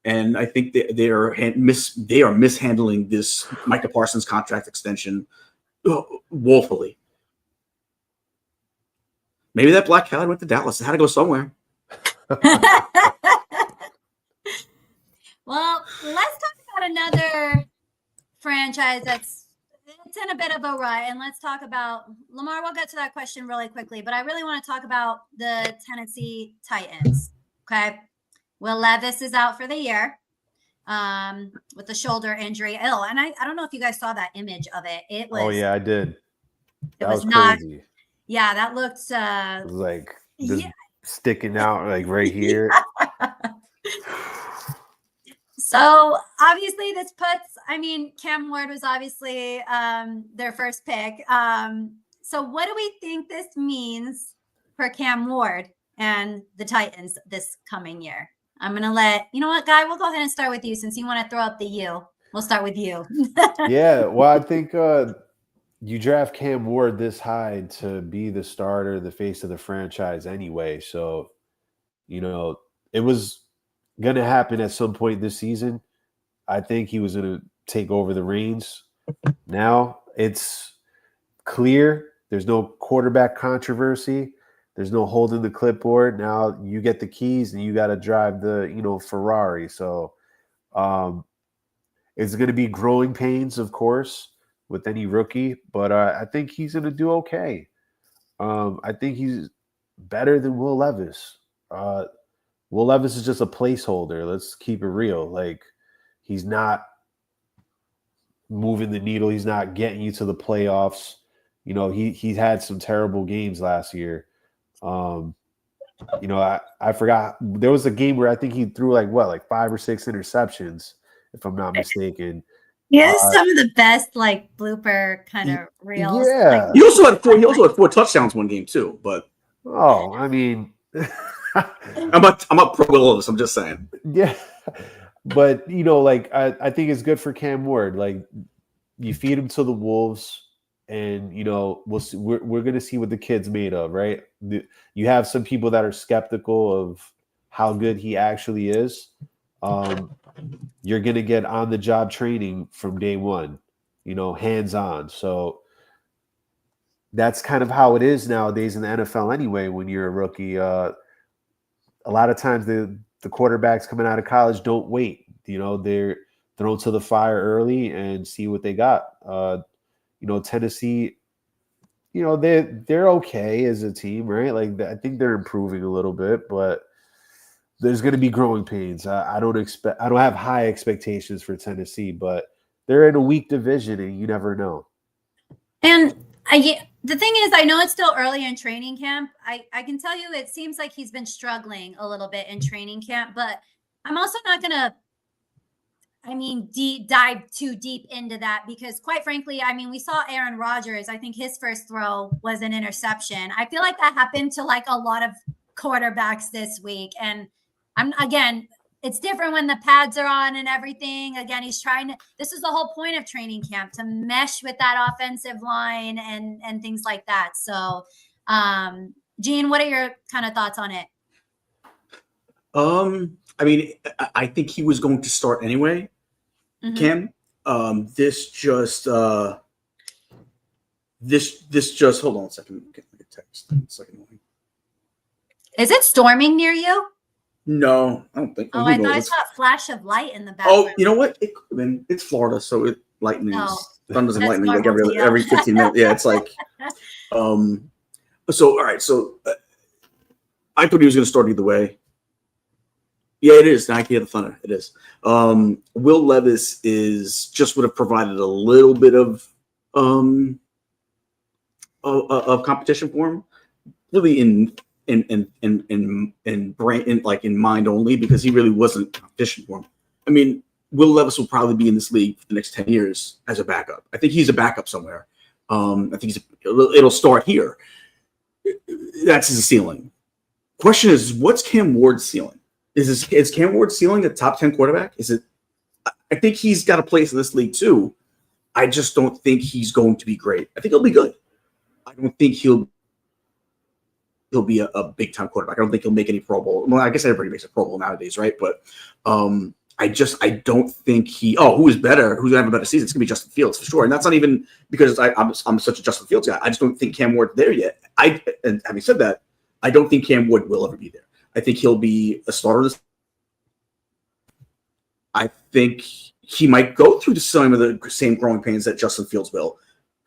and I think they are mishandling this Micah Parsons contract extension woefully. Maybe that black cat went to Dallas. It had to go somewhere. Well, let's talk about another franchise it's in a bit of a rut. And let's talk about Lamar. We'll get to that question really quickly, but I really want to talk about the Tennessee Titans. Okay. Will Levis is out for the year with the shoulder injury. And I don't know if you guys saw that image of it. It was. Oh yeah, I did. It That was not crazy. Yeah, that looked it was like just sticking out like right here. So obviously this puts, Cam Ward was obviously their first pick. So what do we think this means for Cam Ward and the Titans this coming year? I'm going to you know what, Guy, we'll go ahead and start with you since you want to throw up the U. We'll start with you. Yeah, well, I think you draft Cam Ward this high to be the starter, the face of the franchise anyway. So, it was going to happen at some point this season. I think he was going to take over the reins. Now it's clear. There's no quarterback controversy. There's no holding the clipboard. Now you get the keys and you got to drive the, Ferrari. So it's going to be growing pains, of course, with any rookie. But I think he's going to do okay. I think he's better than Will Levis. Will Levis is just a placeholder. Let's keep it real. Like, he's not moving the needle. He's not getting you to the playoffs. He's had some terrible games last year. I forgot. There was a game where I think he threw like 5 or 6 interceptions, if I'm not mistaken. Yeah, some of the best blooper kind of reels. Yeah. He also had 4 touchdowns one game too. But I'm up pro Will Levis. I'm just saying. Yeah. But I think it's good for Cam Ward. Like, you feed him to the wolves, and we'll see, we're gonna see what the kid's made of, right? You have some people that are skeptical of how good he actually is. You're gonna get on the job training from day one, hands on. So that's kind of how it is nowadays in the NFL anyway. When you're a rookie, a lot of times the quarterbacks coming out of college don't wait. They're thrown to the fire early and see what they got. Tennessee, they're okay as a team, right? Like, I think they're improving a little bit, but there's going to be growing pains. I don't have high expectations for Tennessee, but they're in a weak division, and you never know. And the thing is, I know it's still early in training camp. I can tell you it seems like he's been struggling a little bit in training camp, but I'm also not going to, dive too deep into that because, quite frankly, we saw Aaron Rodgers. I think his first throw was an interception. I feel like that happened to a lot of quarterbacks this week. And it's different when the pads are on and everything. Again, this is the whole point of training camp, to mesh with that offensive line and things like that. So, Gene, what are your kind of thoughts on it? I think he was going to start anyway. Cam, this just hold on a second. Get a text. Is it storming near you? No, I don't think. Oh, I thought I saw a flash of light in the background. Oh, you know what? It could have been. It's Florida, so lightning, thunders and lightning normal, every 15 minutes. Yeah, it's like. So all right, so I thought he was going to start either way. Yeah, it is. Nike of the Thunder. It is. Will Levis would have provided a little bit of competition for him, really in brain, in mind only, because he really wasn't competition for him. Will Levis will probably be in this league for the next 10 years as a backup. I think he's a backup somewhere. I think it'll start here. That's his ceiling. Question is, what's Cam Ward's ceiling? Is Cam Ward's ceiling a top 10 quarterback? Is it? I think he's got a place in this league too. I just don't think he's going to be great. I think he'll be good. I don't think he'll be a big time quarterback. I don't think he'll make any Pro Bowl. Well, I guess everybody makes a Pro Bowl nowadays, right? But I don't think who is better? Who's gonna have a better season? It's gonna be Justin Fields for sure. And that's not even because I'm such a Justin Fields guy. I just don't think Cam Ward's there yet. And having said that, I don't think Cam Ward will ever be there. I think he'll be a starter. I think he might go through some of the same growing pains that Justin Fields will.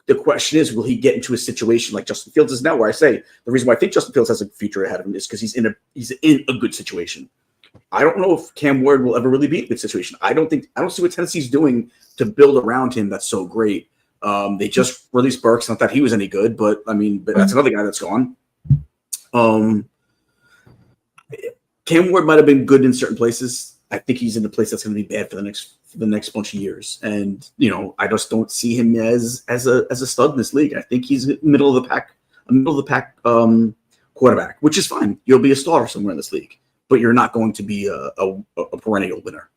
The question is, will he get into a situation like Justin Fields is now, where I say the reason why I think Justin Fields has a future ahead of him is because he's in a good situation. I don't know if Cam Ward will ever really be in a good situation. I don't see what Tennessee's doing to build around him that's so great. They just released Burks. Not that he was any good, but that's another guy that's gone. Cam Ward might have been good in certain places. I think he's in a place that's going to be bad for the next bunch of years. And I just don't see him as a stud in this league. I think he's middle of the pack quarterback, which is fine. You'll be a starter somewhere in this league, but you're not going to be a perennial winner.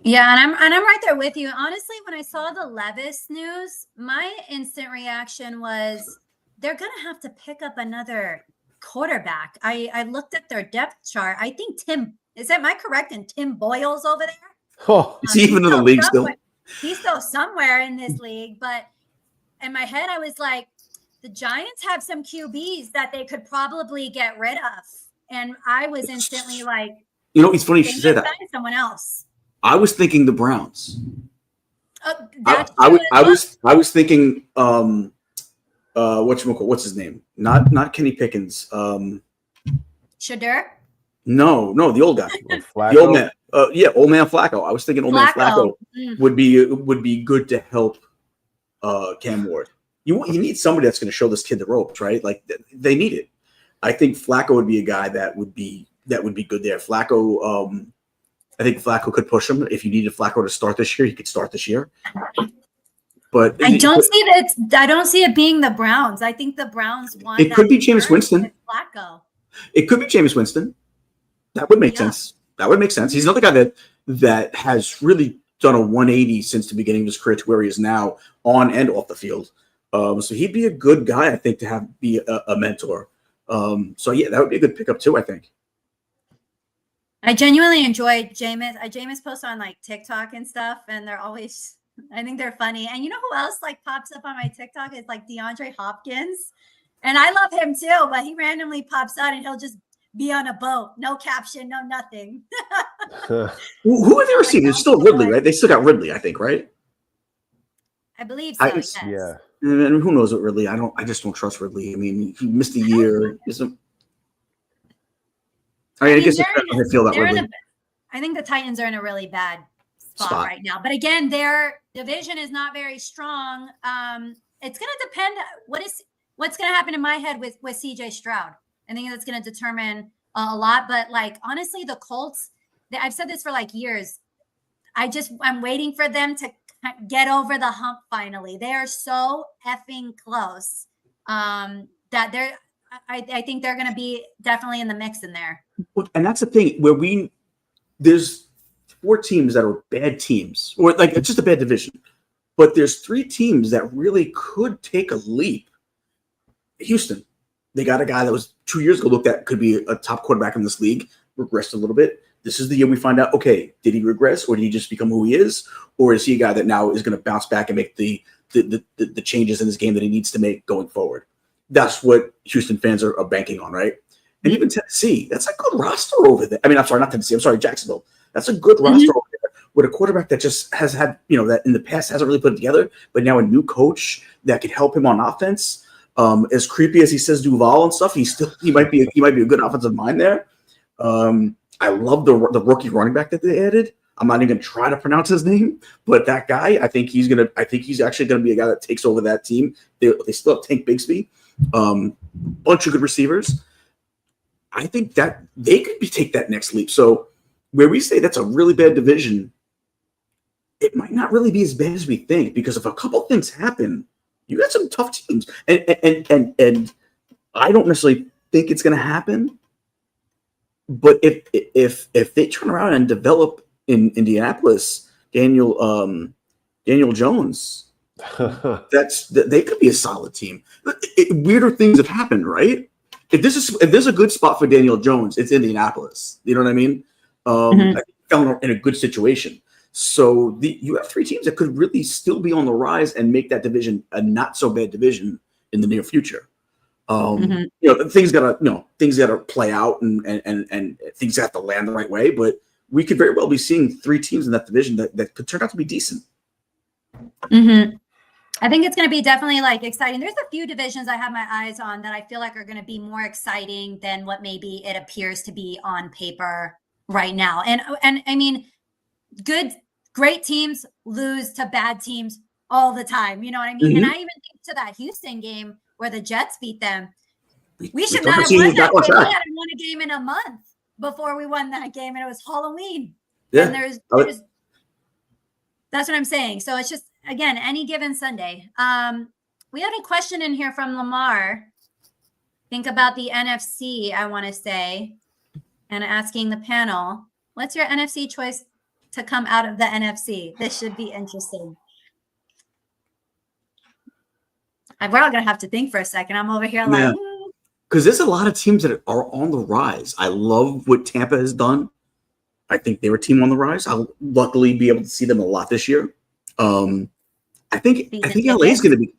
Yeah, and I'm right there with you. Honestly, when I saw the Levis news, my instant reaction was they're going to have to pick up another quarterback. I looked at their depth chart. I think am I correct? And Tim Boyle's over there. Oh, is he even in the league still? He's still somewhere in this league, but in my head, I was like, the Giants have some QBs that they could probably get rid of, and I was instantly like, it's funny you should say that. Someone else. I was thinking the Browns. I was thinking what's his name? Not Kenny Pickens. Shadur? No, the old guy. Flacco? The old man. Old man Flacco. I was thinking old man Flacco would be good to help Cam Ward. You need somebody that's going to show this kid the ropes, right? Like they need it. I think Flacco would be a guy that would be good there. Flacco, I think Flacco could push him. If you needed Flacco to start this year, he could start this year. But I don't see it being the Browns. I think the Browns want. It could be Jameis Winston. Flacco. It could be Jameis Winston. That would make sense. That would make sense. He's another guy that has really done a 180 since the beginning of his career to where he is now on and off the field. So he'd be a good guy, I think, to be a mentor. That would be a good pickup too, I think. I genuinely enjoy Jameis. Jameis posts on like TikTok and stuff, and I think they're funny. And you know who else like pops up on my TikTok is like DeAndre Hopkins. And I love him too, but he randomly pops out and he'll just be on a boat. No caption, no nothing. Who have they received? It's still Ridley, right? They still got Ridley, I think, right? I believe so, yes. Yeah. And who knows what Ridley? I just don't trust Ridley. I mean, he missed a year. I guess I feel that Ridley. I think the Titans are in a really bad spot right now. But again, their division is not very strong. It's going to depend what's going to happen in my head with CJ Stroud. I think that's going to determine a lot. But like honestly, the Colts, I've said this for like years. I'm waiting for them to get over the hump finally. They are so effing close that I think they're going to be definitely in the mix in there. And that's the thing where there's 4 teams that are bad teams, or like it's just a bad division. But there's 3 teams that really could take a leap. Houston, they got a guy that was 2 years ago looked at could be a top quarterback in this league, regressed a little bit. This is the year we find out, okay, did he regress or did he just become who he is? Or is he a guy that now is going to bounce back and make the changes in his game that he needs to make going forward? That's what Houston fans are banking on, right? And even Tennessee, that's a good roster over there. I mean, I'm sorry, not Tennessee. I'm sorry, Jacksonville. That's a good roster over there with a quarterback that just has had, that in the past hasn't really put it together, but now a new coach that could help him on offense. As creepy as he says Duval and stuff, he might be a good offensive mind there. I love the rookie running back that they added. I'm not even going to try to pronounce his name, but that guy, I think he's actually going to be a guy that takes over that team. They still have Tank Bigsby, bunch of good receivers. I think that they could take that next leap. So where we say that's a really bad division, it might not really be as bad as we think, because if a couple things happen, you got some tough teams. And I don't necessarily think it's going to happen. But if they turn around and develop in Indianapolis, Daniel Jones, they could be a solid team. Weirder things have happened, right? If there's a good spot for Daniel Jones, it's Indianapolis. You know what I mean? I think he found in a good situation. So you have 3 teams that could really still be on the rise and make that division a not so bad division in the near future. Things gotta play out and things have to land the right way. But we could very well be seeing 3 teams in that division that could turn out to be decent. Mm-hmm. I think it's going to be definitely like exciting. There's a few divisions I have my eyes on that I feel like are going to be more exciting than what maybe it appears to be on paper right now. And I mean, great teams lose to bad teams all the time. You know what I mean? Mm-hmm. And I even think to that Houston game where the Jets beat them, we should not have won that game. We hadn't won a game in a month before we won that game, and it was Halloween. Yeah. And there's that's what I'm saying. So it's just, again, any given Sunday. We had a question in here from Lamar. Think about the NFC, I want to say, and asking the panel, what's your NFC choice to come out of the NFC? This should be interesting. We're all going to have to think for a second. I'm over here like, because there's a lot of teams that are on the rise. I love what Tampa has done. I think they're a team on the rise. I'll luckily be able to see them a lot this year. I think LA is going to be,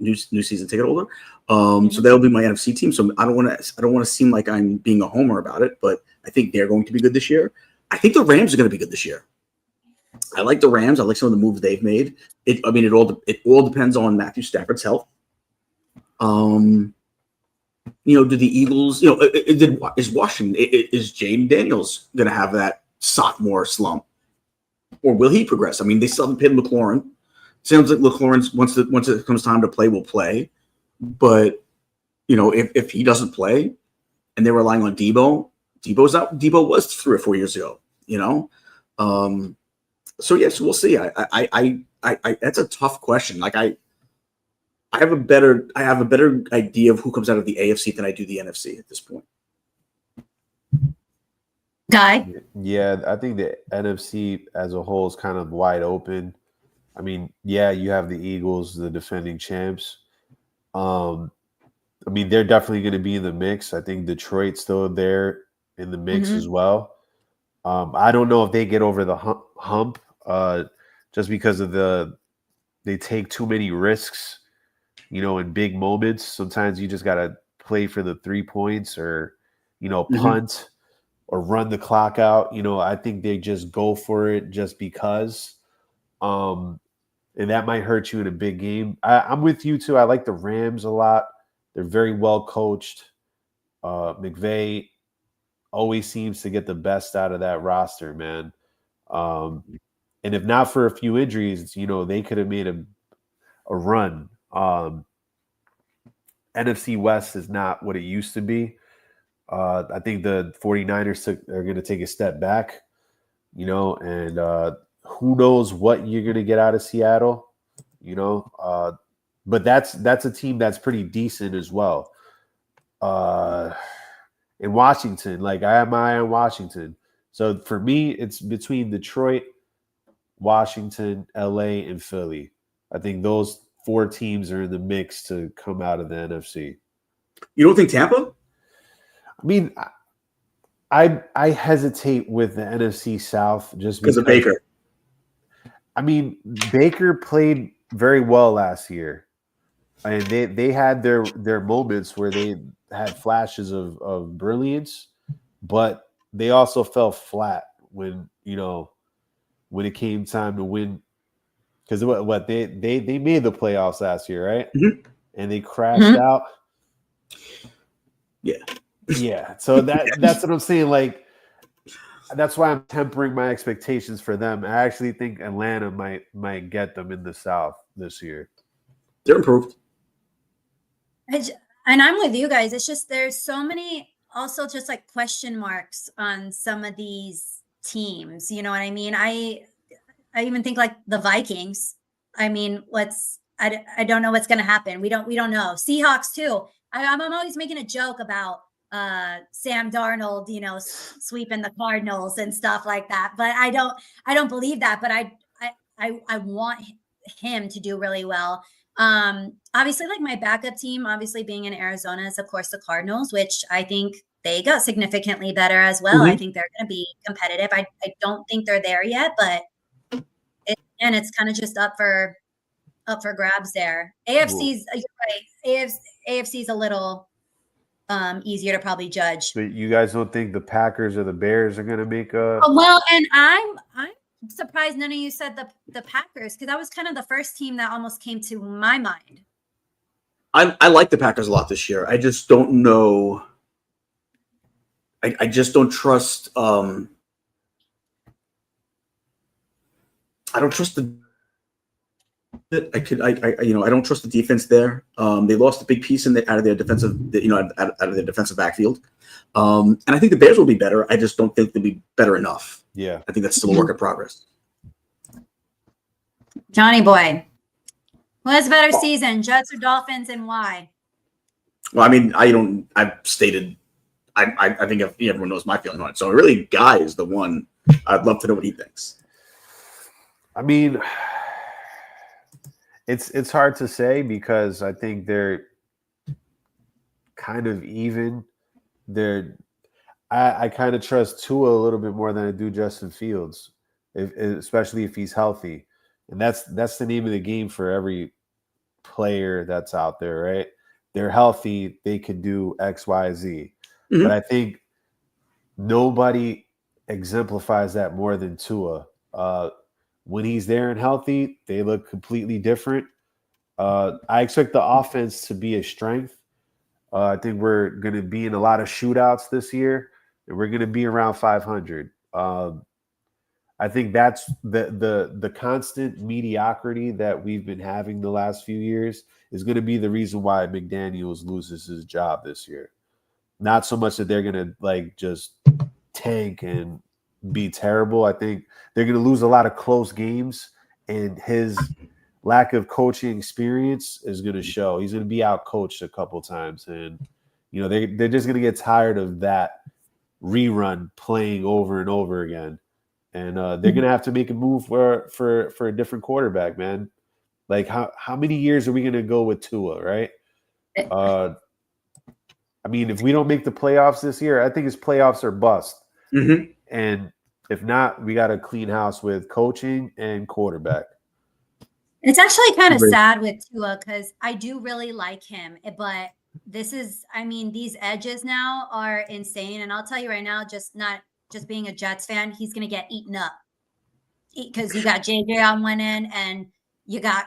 new season ticket holder. So that'll be my NFC team. So I don't want to seem like I'm being a homer about it, but I think they're going to be good this year. I think the Rams are going to be good this year. I like the Rams. I like some of the moves they've made. It all depends on Matthew Stafford's health. Do the Eagles, is Washington, is Jaden Daniels going to have that sophomore slump? Or will he progress? I mean, they still haven't paid McLaurin. Sounds like McLaurin, once it comes time to play, will play. But, if he doesn't play and they're relying on Debo, Debo was 3 or 4 years ago, So we'll see. I that's a tough question. Like I have a better idea of who comes out of the AFC than I do the NFC at this point. Guy? Yeah, I think the NFC as a whole is kind of wide open. I mean, you have the Eagles, the defending champs. I mean, they're definitely going to be in the mix. I think Detroit's still there in the mix as well. I don't know if they get over the hump just because of they take too many risks, in big moments. Sometimes you just got to play for the 3 points or, punt or run the clock out. I think they just go for it just because. And that might hurt you in a big game. I'm with you too. I like the Rams a lot. They're very well coached. McVay always seems to get the best out of that roster, man. And if not for a few injuries, they could have made a run. NFC West is not what it used to be. I think the 49ers are going to take a step back, and who knows what you're going to get out of Seattle, but that's a team that's pretty decent as well. In Washington, like I have my eye on Washington. So for me, it's between Detroit, Washington, LA, and Philly. I think those 4 teams are in the mix to come out of the NFC. You don't think Tampa? I mean, I hesitate with the NFC South just because of Baker. I mean, Baker played very well last year. And they had their moments where they had flashes of brilliance, but they also fell flat when it came time to win. Because what they made the playoffs last year, right? Mm-hmm. And they crashed out. Yeah. So that's what I'm saying. Like, that's why I'm tempering my expectations for them. I actually think Atlanta might get them in the South this year. They're improved. And I'm with you guys. It's just there's so many also just like question marks on some of these teams. You know what I mean? I even think like the Vikings. I mean, I don't know what's going to happen. We don't know. Seahawks too. I'm always making a joke about Sam Darnold, sweeping the Cardinals and stuff like that. But I don't believe that. But I want him to do really well. Obviously, like my backup team, obviously being in Arizona is of course the Cardinals, which I think they got significantly better as well. I think they're going to be competitive. I don't think they're there yet, but it's kind of just up for grabs there. AFC's you're right. AFC's a little easier to probably judge. But you guys don't think the Packers or the Bears are going to make a? Well, and I'm surprised none of you said the Packers, because that was kind of the first team that almost came to my mind. I like the Packers a lot this year. I just don't know. I just don't trust. I don't trust I don't trust the defense there. They lost a big piece out of their defensive, out of their defensive backfield. And I think the Bears will be better. I just don't think they'll be better enough. Yeah, I think that's still a work in progress. Johnny boy, who has a better season, Jets or Dolphins, and why? Well, I mean, I've stated. I think everyone knows my feeling on it. So really, Guy is the one. I'd love to know what he thinks. I mean, it's hard to say because I think they're kind of even. I kind of trust Tua a little bit more than I do Justin Fields, especially if he's healthy, and that's the name of the game for every player that's out there, right? They're healthy, they could do X, Y, Z. Mm-hmm. But I think nobody exemplifies that more than Tua. When he's there and healthy, they look completely different. I expect the offense to be a strength. I think we're going to be in a lot of shootouts this year, and we're going to be around 500. I think that's the constant mediocrity that we've been having the last few years is going to be the reason why McDaniels loses his job this year. Not so much that they're going to just tank and be terrible. I think they're going to lose a lot of close games, and his lack of coaching experience is going to show. He's going to be out coached a couple times, and they're just going to get tired of that rerun playing over and over again. And they're going to have to make a move for a different quarterback, man. Like how many years are we going to go with Tua, right? I mean, if we don't make the playoffs this year, I think his playoffs are bust. Mm-hmm. And if not, we got to clean house with coaching and quarterback. It's actually kind of sad with Tua because I do really like him, but these edges now are insane. And I'll tell you right now, just being a Jets fan, he's going to get eaten up because you got JJ on one end and you got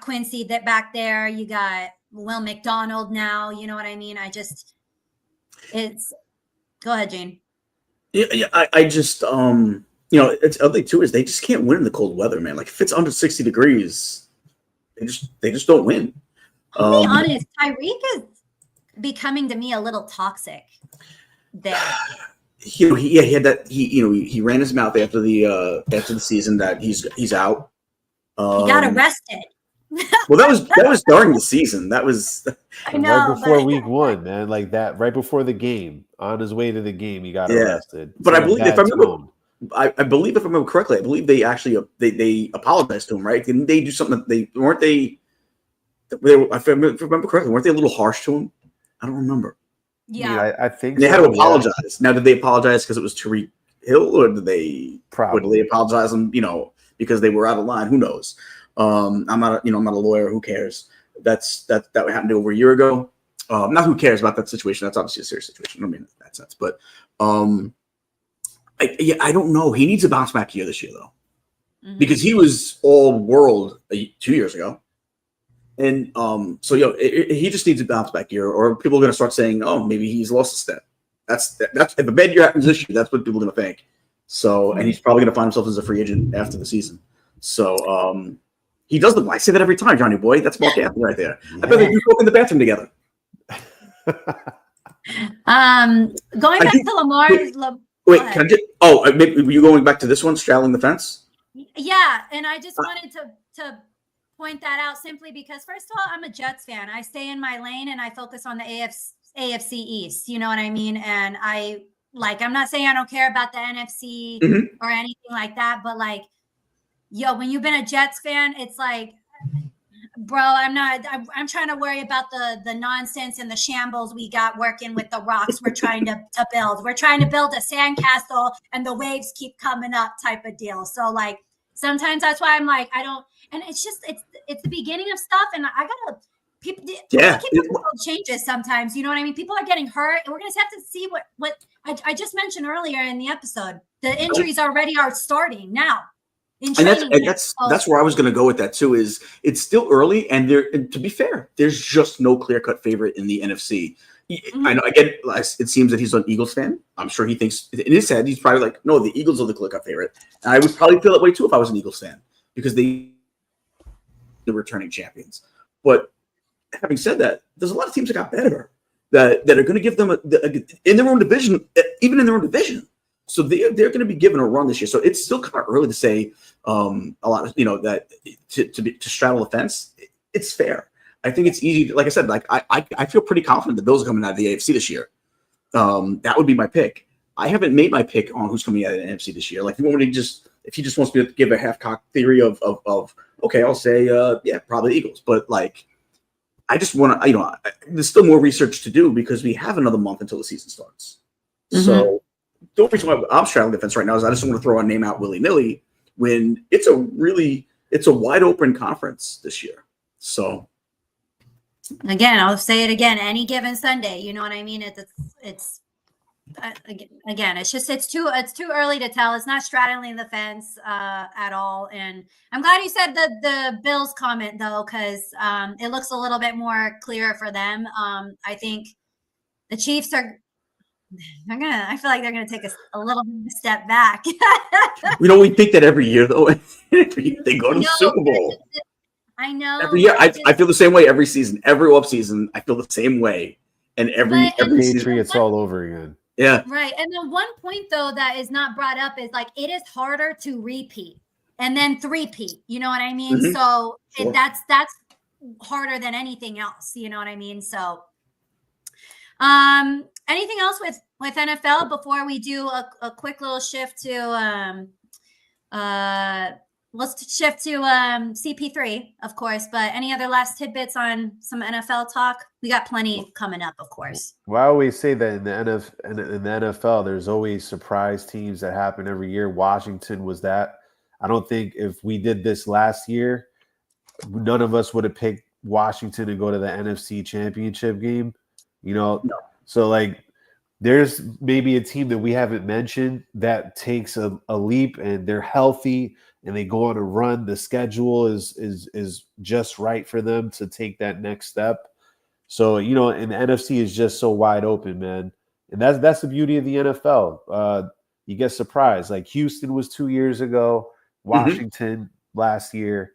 Quincy that back there. You got Will McDonald now. You know what I mean? Go ahead, Gene. Yeah. I just, it's other thing too is they just can't win in the cold weather, man. Like if it's under 60 degrees, they just don't win. I'll be honest, Tyreek is becoming to me a little toxic there. He had that. He ran his mouth after the season that he's out. He got arrested. Well, that was during the season. That was I know, right before week one, man. Like that, right before the game, on his way to the game, he got arrested. But I believe if I remember correctly, I believe they actually they apologized to him, right? Didn't they do something that they weren't they? If I remember correctly, weren't they a little harsh to him? I don't remember. Yeah, I think they had to apologize. Yeah. Now, did they apologize because it was Tyreek Hill, or did they apologize them? Because they were out of line. Who knows? I'm not a lawyer. Who cares? That happened over a year ago. Not who cares about that situation. That's obviously a serious situation. I don't mean in that sense, but I don't know. He needs a bounce back year this year though, because he was all world 2 years ago. And he just needs a bounce back year, or people are going to start saying, "Oh, maybe he's lost a step." That's if a bad year happens this year, that's what people are going to think. So, and he's probably going to find himself as a free agent after the season. So, he does look. I say that every time, Johnny boy. That's Mark Anthony right there. I bet they do coke in the bathroom together. Going back to Lamar. Wait, can I just? Oh, maybe were you going back to this one, straddling the fence? Yeah, and I just wanted to point that out simply because, first of all, I'm a Jets fan. I stay in my lane and I focus on the AFC East. You know what I mean? And I'm not saying I don't care about the NFC or anything like that, but when you've been a Jets fan, it's like, bro, I'm trying to worry about the nonsense and the shambles we got working with the rocks we're trying to build. We're trying to build a sandcastle and the waves keep coming up type of deal. So sometimes that's why I'm like, I don't, and it's the beginning of stuff. And people Yeah. keep the world changes sometimes. You know what I mean? People are getting hurt, and we're gonna have to see what I just mentioned earlier in the episode. The injuries already are starting now. And that's where I was going to go with that too. Is it's still early, and to be fair, there's just no clear cut favorite in the NFC. I know. It seems that he's an Eagles fan. I'm sure he thinks in his head he's probably like, no, the Eagles are the clear cut favorite. And I would probably feel that way too if I was an Eagles fan because the returning champions. But having said that, there's a lot of teams that got better that are going to give them in their own division, even in their own division. So they're going to be given a run this year. So it's still kind of early to say a lot of that to straddle the fence. It's fair. I think it's easy. Like I said, like I feel pretty confident the Bills are coming out of the AFC this year. That would be my pick. I haven't made my pick on who's coming out of the NFC this year. Like if he just wants me to give a half-cock theory of okay, I'll say probably the Eagles. But like I just want to there's still more research to do because we have another month until the season starts. Mm-hmm. So the only reason why I'm straddling the fence right now is I just don't want to throw a name out willy-nilly when it's a wide open conference this year. So again, I'll say it again, any given Sunday, you know what I mean? It's again, it's too early to tell. It's not straddling the fence at all. And I'm glad you said the Bills comment though, because it looks a little bit more clear for them. I think the Chiefs I feel like they're gonna take a little bit of a step back. We think that every year though. They go to the Super Bowl. I know. Every year, I feel the same way every season. Every off season, I feel the same way. And every Patriots all over again. Yeah. Right. And the one point though that is not brought up is like it is harder to repeat and then three-peat. You know what I mean? Mm-hmm. So sure. That's harder than anything else. You know what I mean? So anything else with NFL before we do a quick little shift to let's shift to CP3, of course, but any other last tidbits on some NFL talk? We got plenty coming up, of course. Well, I always say that in the NFL, there's always surprise teams that happen every year. Washington was that. I don't think if we did this last year, none of us would have picked Washington to go to the NFC Championship game. No. So like there's maybe a team that we haven't mentioned that takes a leap and they're healthy and they go on a run. The schedule is just right for them to take that next step. So, and the NFC is just so wide open, man. And that's the beauty of the NFL. You get surprised. Like Houston was 2 years ago, Washington last year.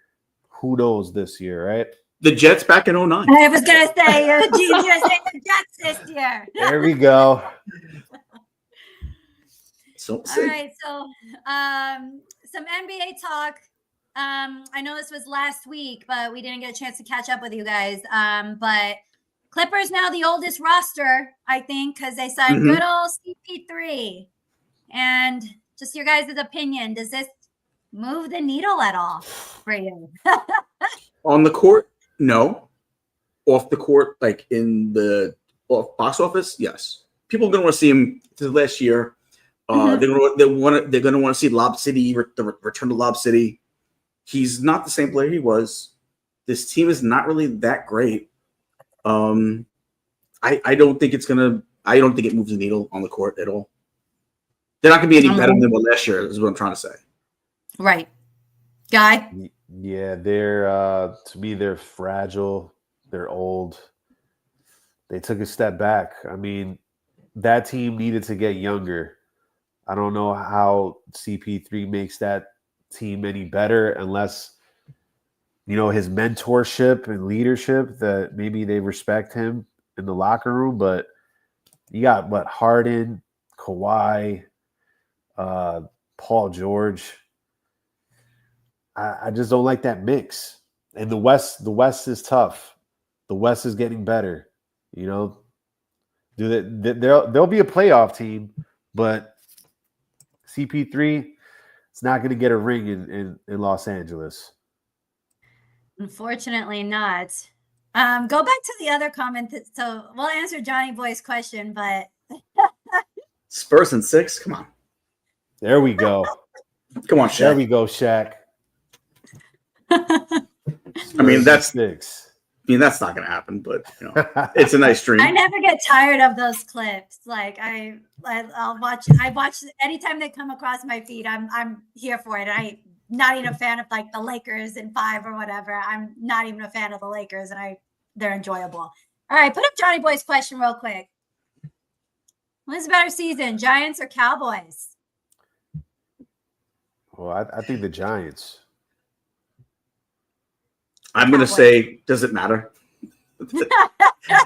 Who knows this year, right? The Jets back in 2009. I was going to say, the Jets this year. There we go. All right, so some NBA talk. I know this was last week, but we didn't get a chance to catch up with you guys. But Clippers now the oldest roster, I think, because they signed good old CP3. And just your guys' opinion, does this move the needle at all for you? On the court? No. Off the court, like in the box office, yes. People are going to want to see him to the last year. They're going to want to see Lob City, the return to Lob City. He's not the same player he was. This team is not really that great. I don't think it's gonna. I don't think it moves the needle on the court at all. They're not going to be any better than last year. Is what I'm trying to say. Right, Guy. Yeah, to me, they're fragile. They're old. They took a step back. I mean, that team needed to get younger. I don't know how CP3 makes that team any better unless, his mentorship and leadership, that maybe they respect him in the locker room. But you got Harden, Kawhi, Paul George. I just don't like that mix. And the West is tough. The West is getting better. There'll be a playoff team, but CP3 is not going to get a ring in Los Angeles. Unfortunately not. Go back to the other comment. So we'll answer Johnny Boy's question, but Spurs in 6. Come on. There we go. Come on, Shaq. There we go, Shaq. I mean, that's 6. mean, that's not going to happen, but it's a nice dream. I never get tired of those clips. Like I'll watch. I watch anytime they come across my feed. I'm here for it. I'm not even a fan of like the Lakers in 5 or whatever. I'm not even a fan of the Lakers, and they're enjoyable. All right, put up Johnny Boy's question real quick. When's a better season, Giants or Cowboys? Well, I think the Giants. I'm going to say, does it matter?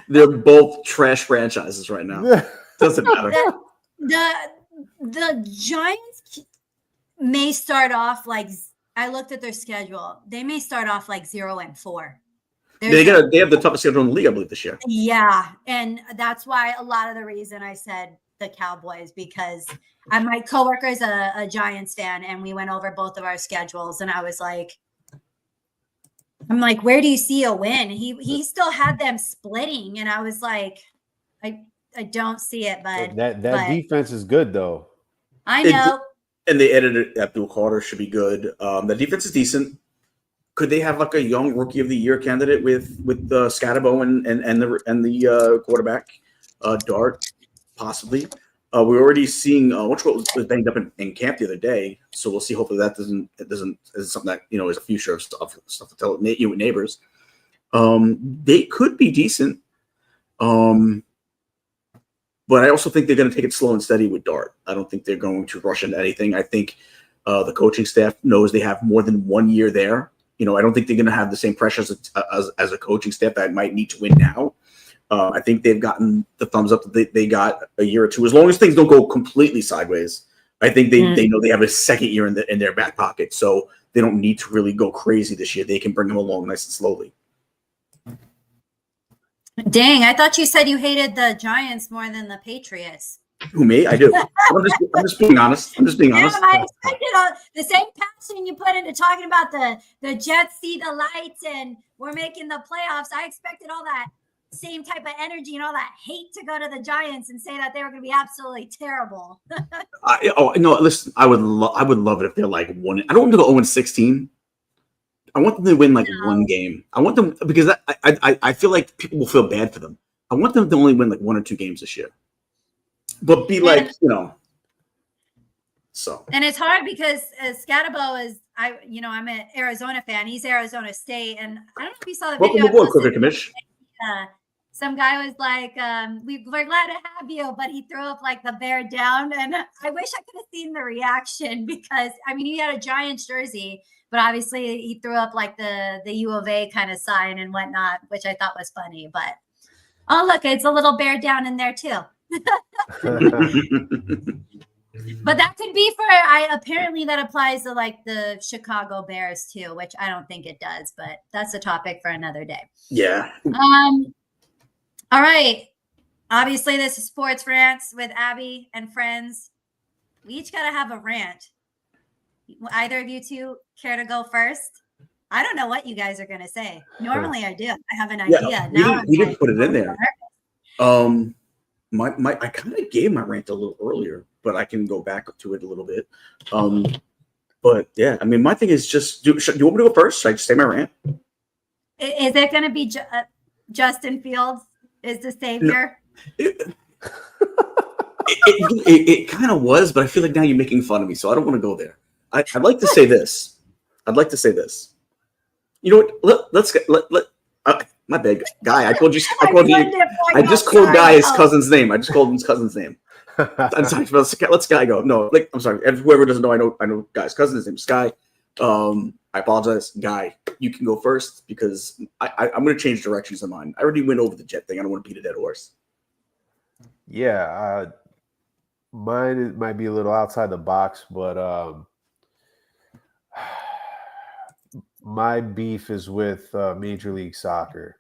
They're both trash franchises right now. Doesn't matter. The Giants may start off like, I looked at their schedule. They may start off like 0-4. They have the toughest schedule in the league, I believe, this year. Yeah, and that's why a lot of the reason I said the Cowboys, because my coworker is a Giants fan, and we went over both of our schedules, and I was like, I'm like, where do you see a win? He still had them splitting, and I was like, I don't see it, bud. That defense is good though. I know. And they edited Abdul Carter should be good. The defense is decent. Could they have like a young rookie of the year candidate with Scatterbo and the quarterback Dart? Possibly. We're already seeing which was banged up in camp the other day, so we'll see. Hopefully that is something that is a future of stuff to tell you with neighbors. They could be decent, but I also think they're going to take it slow and steady with Dart. I don't think they're going to rush into anything. I think the coaching staff knows they have more than 1 year there. I don't think they're going to have the same pressure as a coaching staff that might need to win now. I think they've gotten the thumbs up that they got a year or two. As long as things don't go completely sideways, I think they know they have a second year in their back pocket, so they don't need to really go crazy this year. They can bring them along nice and slowly. Dang, I thought you said you hated the Giants more than the Patriots. Who, me? I do. I'm just being honest. I'm just being honest. I expected the same passion you put into talking about the Jets see the lights and we're making the playoffs. I expected all that same type of energy and all that hate to go to the Giants and say that they were going to be absolutely terrible. No, listen, I would love it if they're like one. I don't want them to go 0-16. I want them to win like one game. I want them because I feel like people will feel bad for them. I want them to only win like 1 or 2 games this year, but be like So and it's hard because Scatterbo is I'm an Arizona fan. He's Arizona State, and I don't know if you saw the video. Welcome aboard, Quicker Commish. Some guy was like, we're glad to have you, but he threw up like the bear down. And I wish I could have seen the reaction because, he had a Giants jersey, but obviously he threw up like the U of A kind of sign and whatnot, which I thought was funny. But, oh, look, it's a little bear down in there too. But that could be apparently that applies to like the Chicago Bears too, which I don't think it does, but that's a topic for another day. Yeah. All right. Obviously, this is Sports Rants with Abby and friends. We each got to have a rant. Either of you two care to go first? I don't know what you guys are going to say. Normally I do. I have an idea. We didn't put it in there. I kind of gave my rant a little earlier, but I can go back to it a little bit. But yeah, my thing is just, do you want me to go first? Should I just say my rant? Is it going to be Justin Fields is the savior? No. It kind of was, but I feel like now you're making fun of me, so I don't want to go there. I'd like to say this. You know what? Let's get my bad, Guy. I just called Guy his cousin's name. I just called him his cousin's name. I'm sorry. Let's Guy go. No, I'm sorry. And whoever doesn't know, I know Guy's cousin. His name's Guy. I apologize, Guy. You can go first because I'm going to change directions of mine. I already went over the Jet thing. I don't want to beat a dead horse. Yeah, mine might be a little outside the box, but my beef is with Major League Soccer.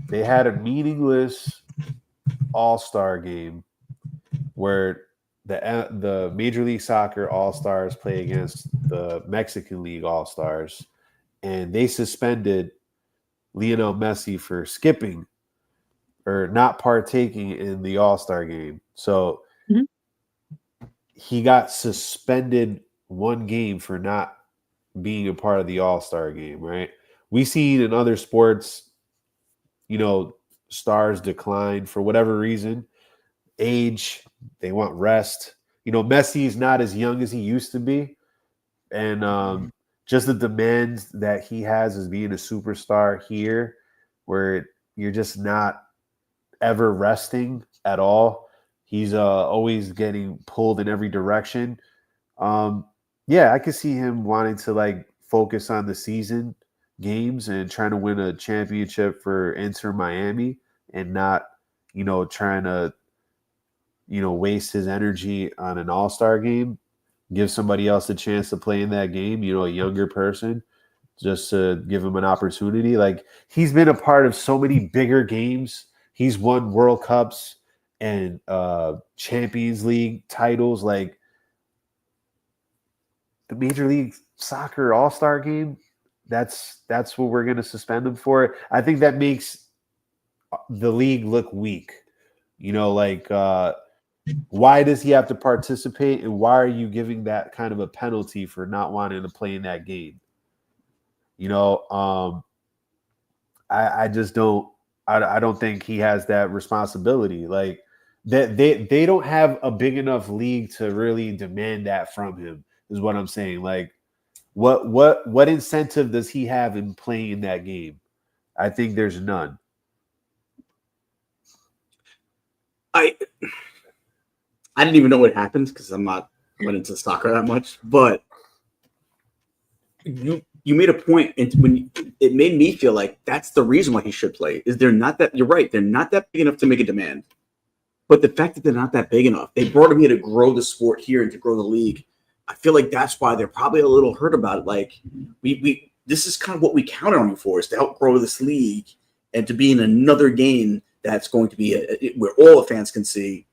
They had a meaningless All-Star game where the Major League Soccer All-Stars play against the Mexican League All-Stars, and they suspended Lionel Messi for skipping or not partaking in the All-Star game. So he got suspended 1 game for not being a part of the All-Star game, right? We've seen in other sports stars decline for whatever reason, age, they want rest. Messi is not as young as he used to be. And just the demands that he has as being a superstar here, where you're just not ever resting at all. He's always getting pulled in every direction. Yeah, I could see him wanting to focus on the season games and trying to win a championship for Inter Miami and not, trying to, waste his energy on an all-star game. Give somebody else a chance to play in that game, a younger person, just to give him an opportunity. He's been a part of so many bigger games. He's won World Cups and Champions League titles. The Major League Soccer All-Star game, that's what we're going to suspend him for. I think that makes the league look weak. Why does he have to participate, and why are you giving that kind of a penalty for not wanting to play in that game? I just don't. I don't think he has that responsibility. They don't have a big enough league to really demand that from him. Is what I'm saying. What incentive does he have in playing in that game? I think there's none. I didn't even know what happened because I'm not went into soccer that much. But you made a point, and when it made me feel like that's the reason why he should play. Is they're not that? You're right. They're not that big enough to make a demand. But the fact that they're not that big enough, they brought him here to grow the sport here and to grow the league. I feel like that's why they're probably a little hurt about it. We this is kind of what we counted on you for, is to help grow this league and to be in another game that's going to be where all the fans can see,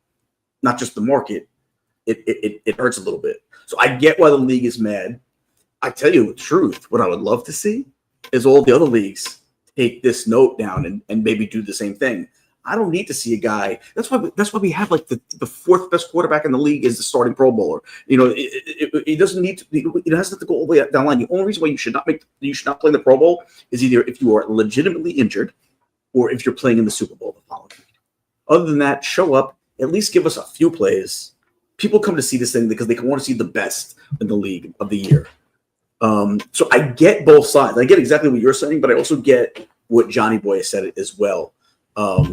not just the market. It hurts a little bit. So I get why the league is mad. I tell you the truth, what I would love to see is all the other leagues take this note down and maybe do the same thing. I don't need to see a guy. That's why we have the fourth best quarterback in the league is the starting Pro Bowler. It doesn't need to. It has to go all the way down the line. The only reason why you should not play in the Pro Bowl is either if you are legitimately injured or if you're playing in the Super Bowl the following week. Other than that, show up. At least give us a few plays. People come to see this thing because they want to see the best in the league of the year. So I get both sides. I get exactly what you're saying, but I also get what Johnny Boy said as well. Well,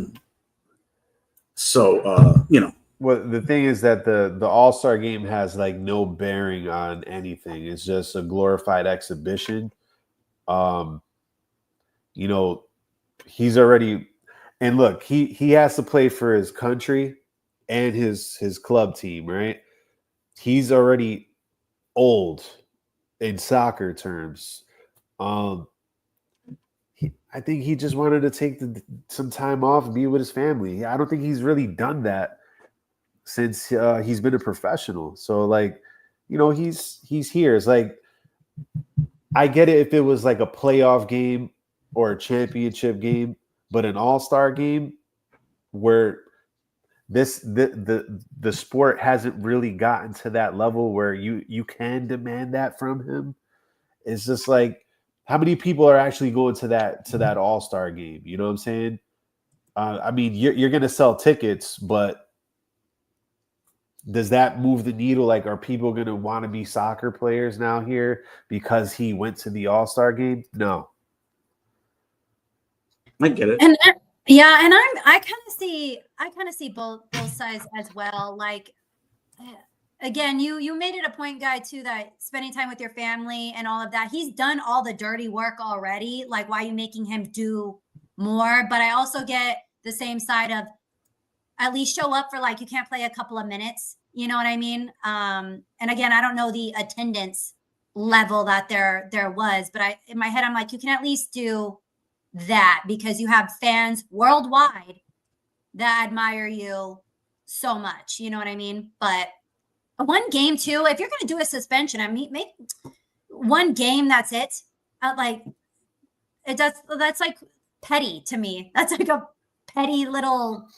the thing is that the All-Star game has no bearing on anything. It's just a glorified exhibition. He's already, and look, he has to play for his country and his club team, right? He's already old in soccer terms. I think he just wanted to take some time off and be with his family. I don't think he's really done that since he's been a professional. So he's here. It's I get it if it was a playoff game or a championship game, but an all-star game where the sport hasn't really gotten to that level where you can demand that from him. It's just how many people are actually going to that all-star game? You know what I'm saying? I mean, you're going to sell tickets, but does that move the needle? Are people going to want to be soccer players now here because he went to the all-star game? No. I get it. And yeah, and I kind of see both sides as well. Again, you made it a point, guy, too, that spending time with your family and all of that, he's done all the dirty work already. Why are you making him do more? But I also get the same side of at least show up for you can't play a couple of minutes. You know what I mean? And again, I don't know the attendance level that there was, but in my head, I'm you can at least do that because you have fans worldwide that admire you so much. You know what I mean? But one game too, if you're going to do a suspension, I mean, make one game. That's it. That's petty to me. That's a petty little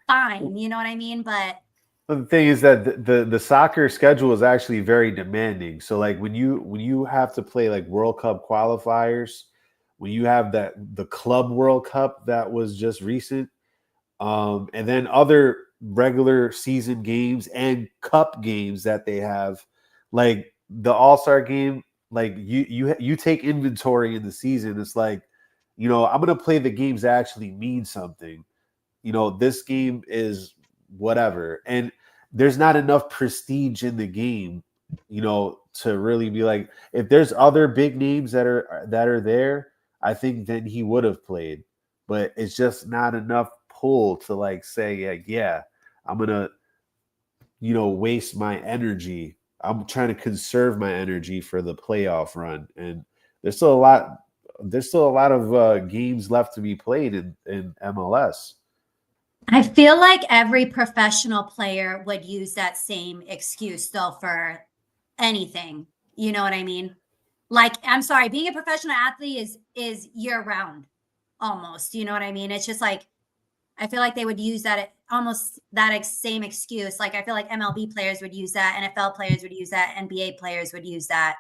fine. You know what I mean? But the thing is that the soccer schedule is actually very demanding. So when you have to play World Cup qualifiers, when you have the Club World Cup that was just recent, and then other regular season games and cup games that they have, like the All-Star game, like you take inventory in the season. It's like, I'm going to play the games that actually mean something. This game is whatever. And there's not enough prestige in the game, to really be like, if there's other big names that are there, I think then he would have played. But it's just not enough pull to like say, yeah, I'm gonna, waste my energy. I'm trying to conserve my energy for the playoff run, and there's still a lot. There's still a lot of games left to be played in MLS. I feel like every professional player would use that same excuse though for anything. You know what I mean? Like, I'm sorry, being a professional athlete is year round almost. You know what I mean? It's just like, I feel like they would use that almost that same excuse. Like, I feel like MLB players would use that, NFL players would use that, NBA players would use that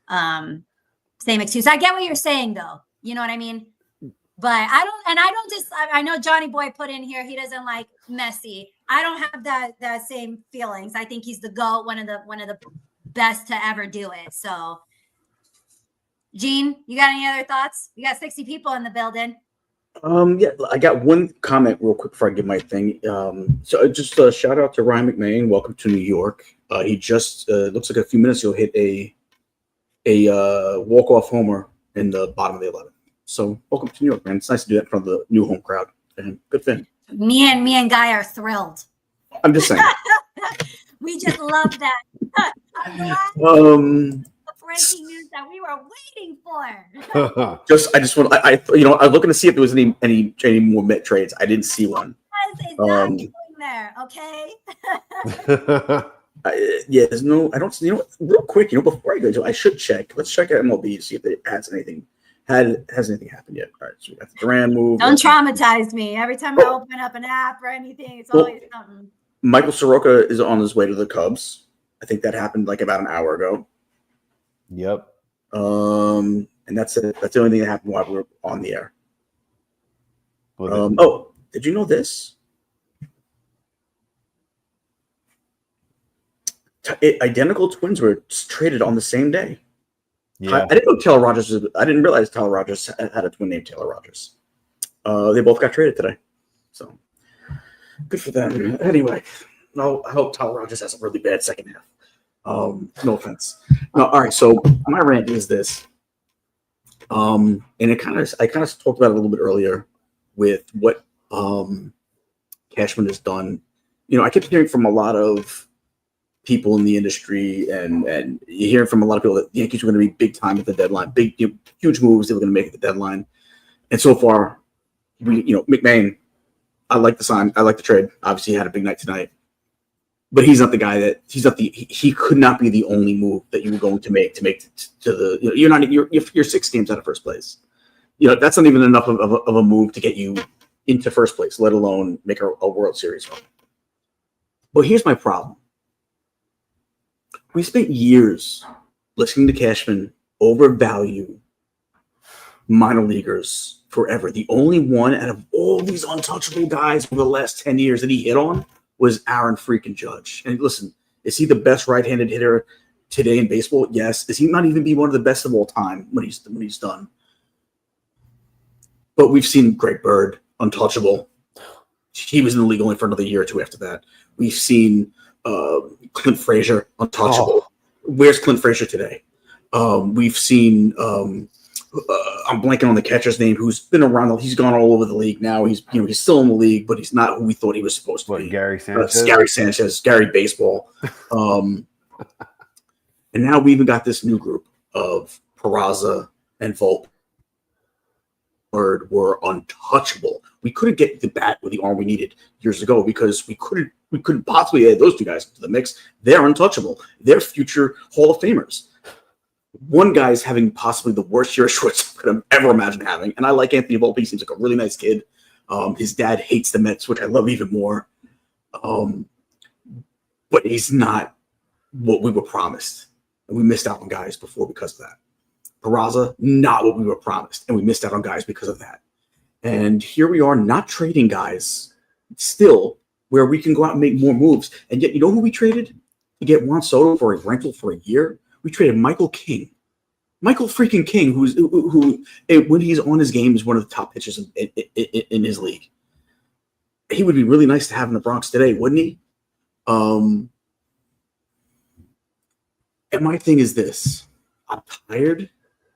same excuse. I get what you're saying though. You know what I mean? But I know Johnny Boy put in here, he doesn't like Messi. I don't have that same feelings. I think he's the GOAT, one of the best to ever do it. So Gene, you got any other thoughts? We got 60 people in the building. Yeah, I got one comment real quick before I give my thing. So just a shout out to Ryan McMahon. Welcome to New York. He just looks like a few minutes ago hit a walk-off homer in the bottom of the 11th. So welcome to New York, man. It's nice to do that in front of the new home crowd. And good thing. Me and Guy are thrilled. I'm just saying. We just love that. I'm glad the breaking news that we were waiting for. I was looking to see if there was any more Met trades. I didn't see one. It's not going there, okay? There's no. I don't. Real quick. Before I go, I should check. Let's check out MLB to see if it has anything. Has anything happened yet? All right, so we got the Tyrann move. Don't traumatize me. Every time I open up an app or anything, it's always something. Michael Soroka is on his way to the Cubs. I think that happened like about an hour ago. Yep. And that's it. That's the only thing that happened while we were on the air. Did you know this? Identical twins were traded on the same day. Yeah. I didn't know Taylor Rogers. I didn't realize Taylor Rogers had a twin named Taylor Rogers. They both got traded today, so good for them. Anyway, no, I hope Taylor Rogers has a really bad second half. No offense. No, all right. So my rant is this, and I kind of talked about it a little bit earlier with what Cashman has done. I kept hearing from a lot of people in the industry, and you hear from a lot of people that the Yankees were going to be big time at the deadline, big, huge moves they were going to make at the deadline. And so far, McMahon, I like the sign, I like the trade. Obviously, he had a big night tonight, but he's not the guy he could not be the only move that you were going to make to the. You're 6 games out of first place. That's not even enough of a move to get you into first place, let alone make a World Series run. But here's my problem. We spent years listening to Cashman overvalue minor leaguers forever. The only one out of all these untouchable guys over the last 10 years that he hit on was Aaron freaking Judge. And listen, is he the best right-handed hitter today in baseball? Yes. Is he not even be one of the best of all time when he's done? But we've seen Greg Bird, untouchable. He was in the league only for another year or two after that. We've seen Clint Frazier, untouchable. Oh. Where's Clint Frazier today? We've seen I'm blanking on the catcher's name, who's been around. He's gone all over the league now. He's still in the league, but he's not who we thought he was supposed to be. Gary Sanchez. Gary Baseball. And now we even got this new group of Peraza and Volpe. Were untouchable. We couldn't get the bat with the arm we needed years ago because we couldn't possibly add those two guys to the mix. They're untouchable. They're future Hall of Famers. One guy's having possibly the worst year of shortstop I could have ever imagined having. And I like Anthony Volpe. He seems like a really nice kid. His dad hates the Mets, which I love even more. But he's not what we were promised. And we missed out on guys before because of that. Peraza, not what we were promised, and we missed out on guys because of that. And here we are, not trading guys, still where we can go out and make more moves. And yet, you know who we traded to get Juan Soto for a rental for a year? We traded Michael King. Michael freaking King, who when he's on his game is one of the top pitchers in his league. He would be really nice to have in the Bronx today, wouldn't he? And my thing is this: I'm tired,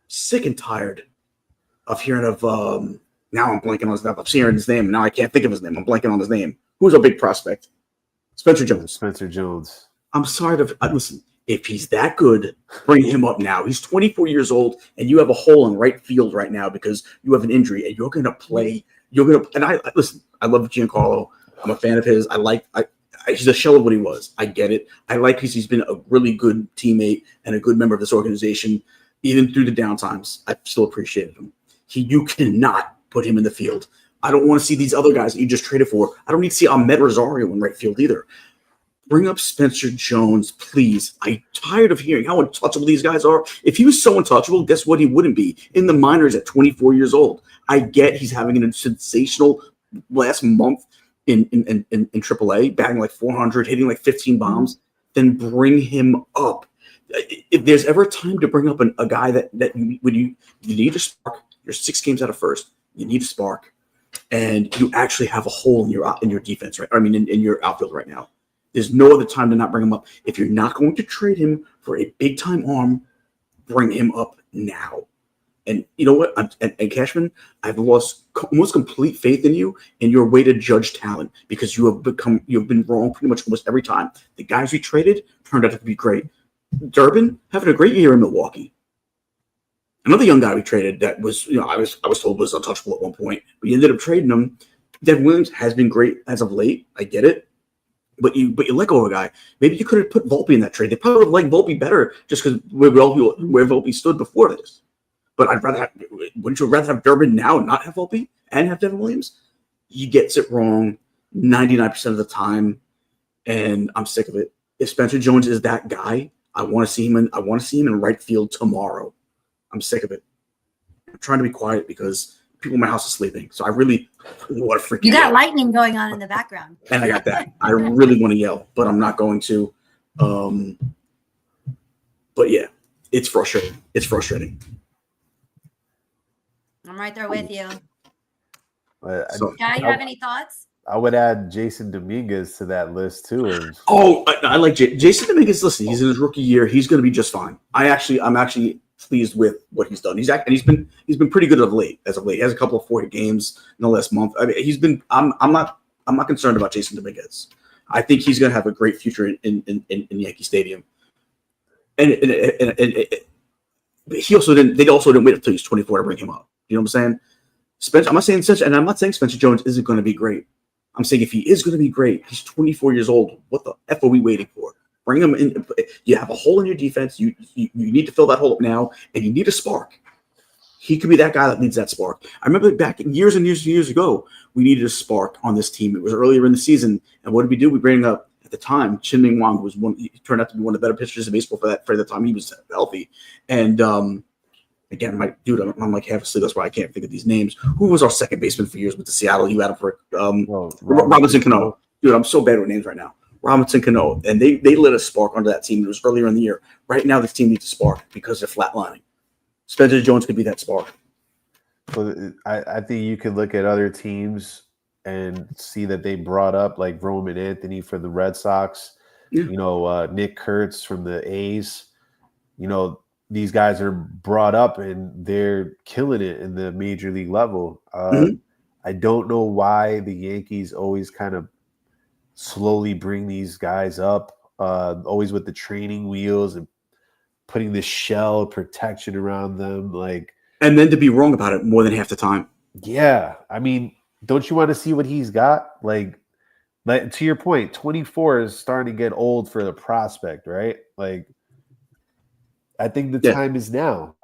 sick and tired of hearing of. Now I'm blanking on his name. I'm hearing his name. Now I can't think of his name. I'm blanking on his name. Who's a big prospect? Spencer Jones. Spencer Jones. I'm sorry to listen. If he's that good, bring him up now. He's 24 years old, and you have a hole in right field right now because you have an injury, and you're going to play. And I listen. I love Giancarlo. I'm a fan of his. He's a shell of what he was. I get it. I like he's been a really good teammate and a good member of this organization, even through the downtimes. I still appreciated him. You cannot put him in the field. I don't want to see these other guys that you just traded for. I don't need to see Ahmed Rosario in right field either. Bring up Spencer Jones, please. I'm tired of hearing how untouchable these guys are. If he was so untouchable, guess what? He wouldn't be in the minors at 24 years old. I get he's having a sensational last month in AAA, batting like 400, hitting like 15 bombs. Then bring him up. If there's ever a time to bring up a guy that you need a spark, you're 6 games out of first. You need a spark, and you actually have a hole in your defense, right? I mean, in your outfield right now. There's no other time to not bring him up. If you're not going to trade him for a big-time arm, bring him up now. And you know what? And Cashman, I've lost almost complete faith in you and your way to judge talent because you've been wrong pretty much almost every time. The guys we traded turned out to be great. Durbin having a great year in Milwaukee. Another young guy we traded that was, I was told was untouchable at one point, but you ended up trading him. Devin Williams has been great as of late. I get it. But you let go of a guy. Maybe you could have put Volpe in that trade. They probably would have liked Volpe better just because where Volpe stood before this. But wouldn't you rather have Durbin now and not have Volpe and have Devin Williams? He gets it wrong 99% of the time, and I'm sick of it. If Spencer Jones is that guy, I want to see him in right field tomorrow. I'm sick of it. I'm trying to be quiet because people in my house are sleeping. So I really want to freaking You got yell. lightning going on in the background. And I got that. I really want to yell, but I'm not going to. But yeah, it's frustrating. It's frustrating. I'm right there with you. So, Guy, you have any thoughts? I would add Jason Dominguez to that list too. I like Jason Dominguez. Listen, he's in his rookie year. He's going to be just fine. I'm actually pleased with what he's done. He's been pretty good as of late. He has a couple of 40 games in the last month. I mean, I'm not concerned about Jason Dominguez. I think he's going to have a great future in Yankee Stadium. And they also didn't wait until he's 24 to bring him up. You know what I'm saying? I'm not saying Spencer Jones isn't going to be great. I'm saying if he is going to be great, he's 24 years old. What the F are we waiting for? Bring him in. You have a hole in your defense. You need to fill that hole up now, and you need a spark. He could be that guy that needs that spark. I remember back years and years and years ago, we needed a spark on this team. It was earlier in the season, and what did we do? We bring up at the time Chien-Ming Wang was one. He turned out to be one of the better pitchers in baseball for the time he was healthy. And again, I'm like half asleep. That's why I can't think of these names. Who was our second baseman for years with the Seattle? You had him for Robinson Cano. Dude, I'm so bad with names right now. Robinson Cano, and they lit a spark onto that team. It was earlier in the year. Right now, this team needs a spark because they're flatlining. Spencer Jones could be that spark. Well, I think you could look at other teams and see that they brought up like Roman Anthony for the Red Sox. Yeah. Nick Kurtz from the A's. These guys are brought up and they're killing it in the major league level. I don't know why the Yankees always kind of slowly bring these guys up, always with the training wheels and putting this shell protection around them. And then to be wrong about it more than half the time. Yeah. I mean, don't you want to see what he's got? Like to your point, 24 is starting to get old for the prospect, right? I think the time is now.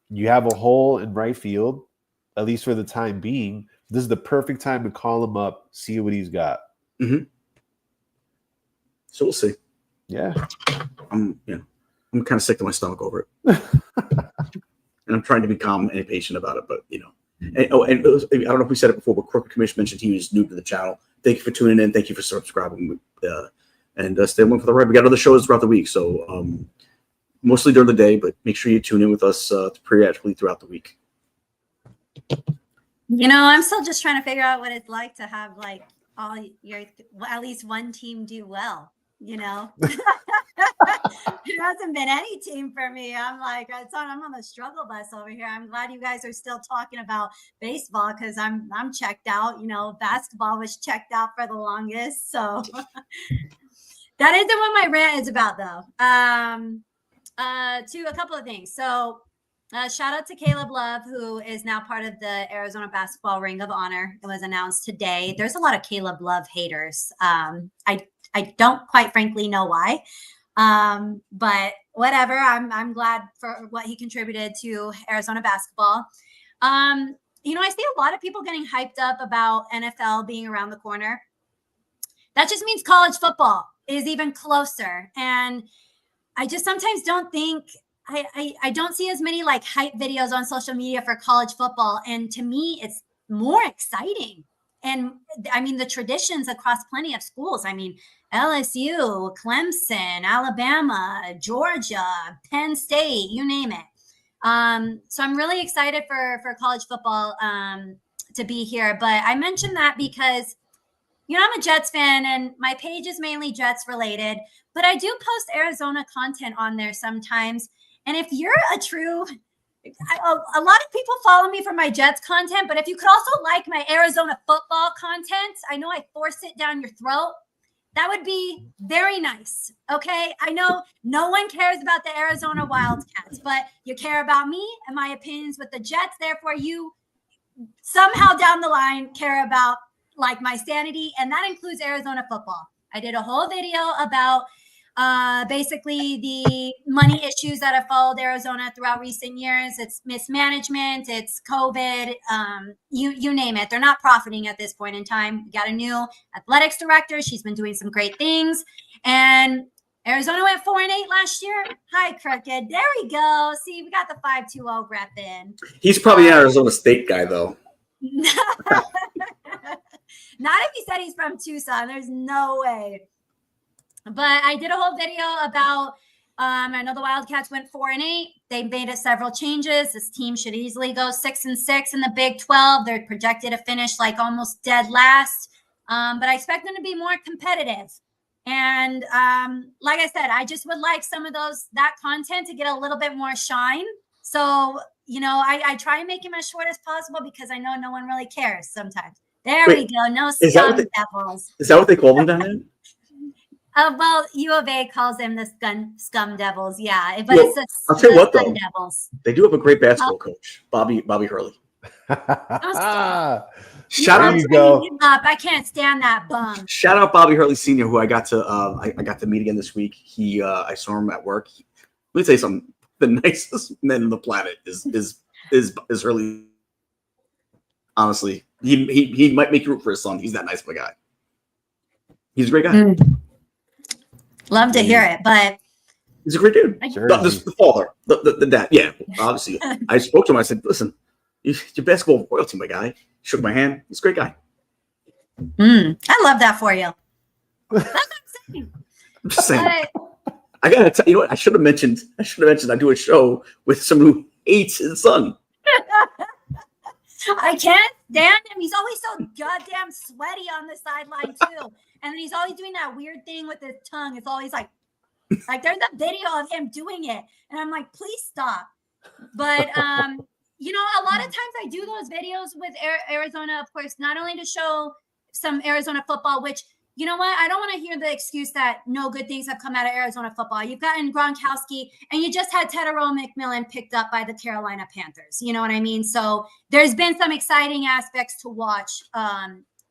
You have a hole in right field, at least for the time being. This is the perfect time to call him up, see what he's got. Mm-hmm. So we'll see. Yeah. I'm kind of sick to my stomach over it. and I'm trying to be calm and patient about it. But I don't know if we said it before, but Corporate Commission mentioned he was new to the channel. Thank you for tuning in. Thank you for subscribing. And stay along for the ride. We got other shows throughout the week, so mostly during the day, but make sure you tune in with us periodically throughout the week. I'm still just trying to figure out what it's like to have like at least one team do well. It hasn't been any team for me. I'm like, I'm on the struggle bus over here. I'm glad you guys are still talking about baseball because I'm checked out. Basketball was checked out for the longest. So that isn't what my rant is about, though. To a couple of things. So shout out to Caleb Love, who is now part of the Arizona Basketball Ring of Honor. It was announced today. There's a lot of Caleb Love haters. I don't quite frankly know why, but whatever. I'm glad for what he contributed to Arizona basketball. I see a lot of people getting hyped up about NFL being around the corner. That just means college football is even closer. And I just sometimes don't think I don't see as many like hype videos on social media for college football. And to me, it's more exciting. And I mean, the traditions across plenty of schools. I mean, LSU, Clemson, Alabama, Georgia, Penn State, you name it. So I'm really excited for college football to be here. But I mentioned that because, I'm a Jets fan and my page is mainly Jets related, but I do post Arizona content on there sometimes. And if you're a lot of people follow me for my Jets content, but if you could also like my Arizona football content, I know I force it down your throat. That would be very nice. Okay. I know no one cares about the Arizona Wildcats, but you care about me and my opinions with the Jets. Therefore, you somehow down the line care about like my sanity. And that includes Arizona football. I did a whole video about basically the money issues that have followed Arizona throughout recent years. It's mismanagement, it's COVID, you name it. They're not profiting at this point in time. We got a new athletics director. She's been doing some great things. And Arizona went 4-8 last year. Hi, Crooked. There we go. See, we got the 5-2-0 rep in. He's probably an Arizona State guy, though. Not if he said he's from Tucson. There's no way. But I did a whole video about, I know the Wildcats went 4-8. They made several changes. This team should easily go 6-6 in the Big 12. They're projected to finish like almost dead last. But I expect them to be more competitive. And like I said, I just would like some of that content to get a little bit more shine. So, I try and make them as short as possible because I know no one really cares sometimes. There we go. No scum devils. Is that what they call them down there? Well, U of A calls them the scum devils. Yeah, but it's I'll tell you what, scum though. Devils. They do have a great basketball coach, Bobby Hurley. Shout out you go. I can't stand that bum. Shout out Bobby Hurley Sr., who I got to meet again this week. I saw him at work. Let me tell you something. The nicest man on the planet is Hurley. Honestly, he might make you root for his son. He's that nice of a guy. He's a great guy. Love to hear it, but he's a great dude. The father, the dad. Yeah, obviously. I spoke to him. I said, "Listen, you're basketball royalty, my guy." He shook my hand. He's a great guy. I love that for you. That's what I'm saying. I'm just saying. I gotta tell you what. I should have mentioned. I do a show with someone who hates his son. I can't stand him. He's always so goddamn sweaty on the sideline too. And then he's always doing that weird thing with his tongue. It's always like there's a video of him doing it. And I'm like, please stop. But, a lot of times I do those videos with Arizona, of course, not only to show some Arizona football, which, you know what? I don't want to hear the excuse that no good things have come out of Arizona football. You've gotten Gronkowski and you just had Tedero McMillan picked up by the Carolina Panthers. You know what I mean? So there's been some exciting aspects to watch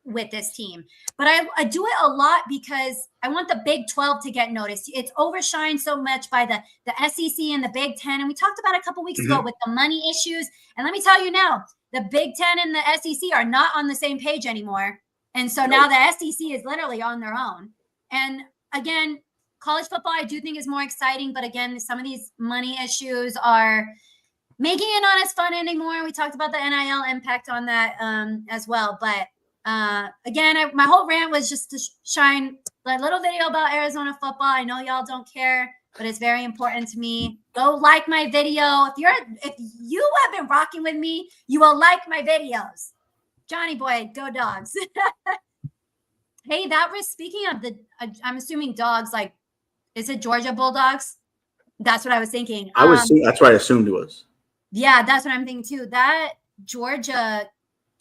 with this team. But I do it a lot because I want the Big 12 to get noticed. It's overshined so much by the SEC and the Big 10. And we talked about it a couple weeks ago with the money issues. And let me tell you now, the Big 10 and the SEC are not on the same page anymore. And so now the SEC is literally on their own. And again, college football, I do think is more exciting. But again, some of these money issues are making it not as fun anymore. We talked about the NIL impact on that as well. But again, my whole rant was just to shine a little video about Arizona football. I know y'all don't care, but it's very important to me. Go like my video. If you have been rocking with me, you will like my videos. Johnny boy, go Dogs. Hey, that was speaking of I'm assuming dogs, like, is it Georgia Bulldogs? That's what I was thinking. That's what I assumed it was. Yeah, that's what I'm thinking too. That Georgia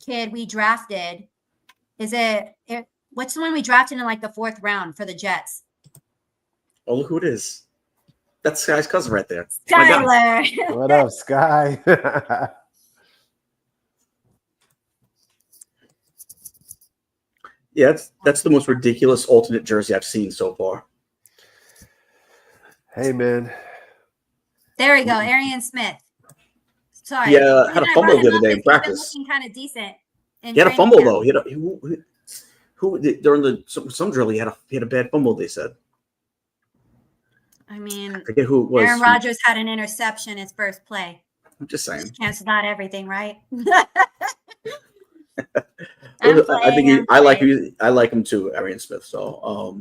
kid we drafted, what's the one we drafted in like the 4th round for the Jets? Oh, look who it is. That's Sky's cousin right there. Skyler. What up, Sky? Yeah, that's the most ridiculous alternate jersey I've seen so far. Hey, man. There we go, Arian Smith. Sorry. Yeah, had a fumble the other day in practice. Looking kind of decent. He had a fumble though. Who during some drill he had a bad fumble. They said. I mean, I forget who it was. Aaron Rodgers had an interception his first play. I'm just saying. Canceled out everything, right? I like him too, Arian Smith. So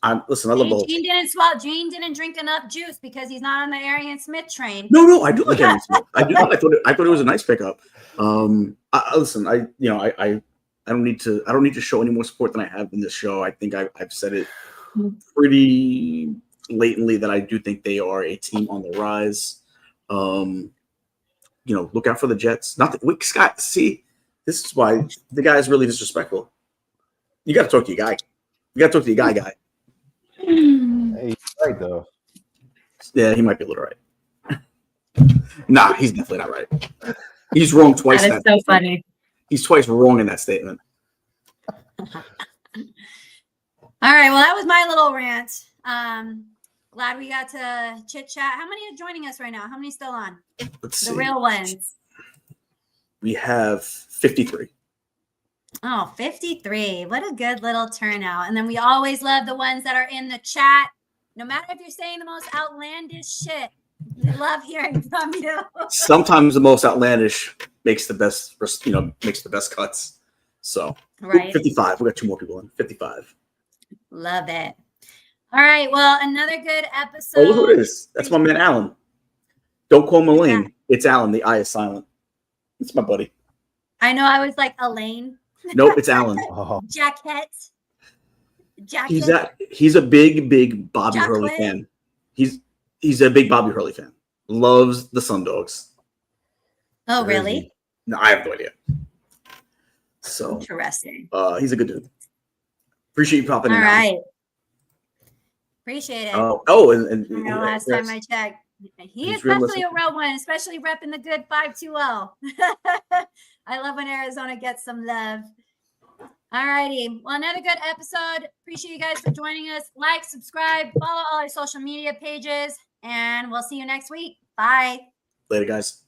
I love both. Gene didn't drink enough juice because he's not on the Arian Smith train. No, I do like Arian Smith. I thought it was a nice pickup. Listen, I don't need to show any more support than I have in this show. I think I've said it pretty blatantly that I do think they are a team on the rise. Look out for the Jets. Scott, see, this is why the guy is really disrespectful. You got to talk to your guy. You got to talk to your guy. Hey, he's right though. Yeah, he might be a little right. Nah, he's definitely not right. He's wrong twice. That is so funny. He's twice wrong in that statement. All right, well, that was my little rant. Glad we got to chit chat. How many are joining us right now? How many still on? Let's see. The real ones. We have 53. Oh, 53. What a good little turnout. And then we always love the ones that are in the chat. No matter if you're saying the most outlandish shit, we love hearing from you. Sometimes the most outlandish makes the best cuts. So, right. 55. We got 2 more people in. 55. Love it. All right. Well, another good episode. Oh, look who it is. That's my man, Alan. Don't call him Elaine. Yeah. It's Alan. The I is silent. It's my buddy. I know. I was like Elaine. Nope, it's Alan. Jacket. He's a big Bobby Hurley fan. He's a big Bobby Hurley fan. Loves the Sun Dogs. Oh, really? No, I have no idea. So interesting. He's a good dude. Appreciate you popping in. All right. Appreciate it. And last time I checked, he's definitely a real one, especially repping the good 520. I love when Arizona gets some love. All righty. Well, another good episode. Appreciate you guys for joining us. Like, subscribe, follow all our social media pages, and we'll see you next week. Bye. Later, guys.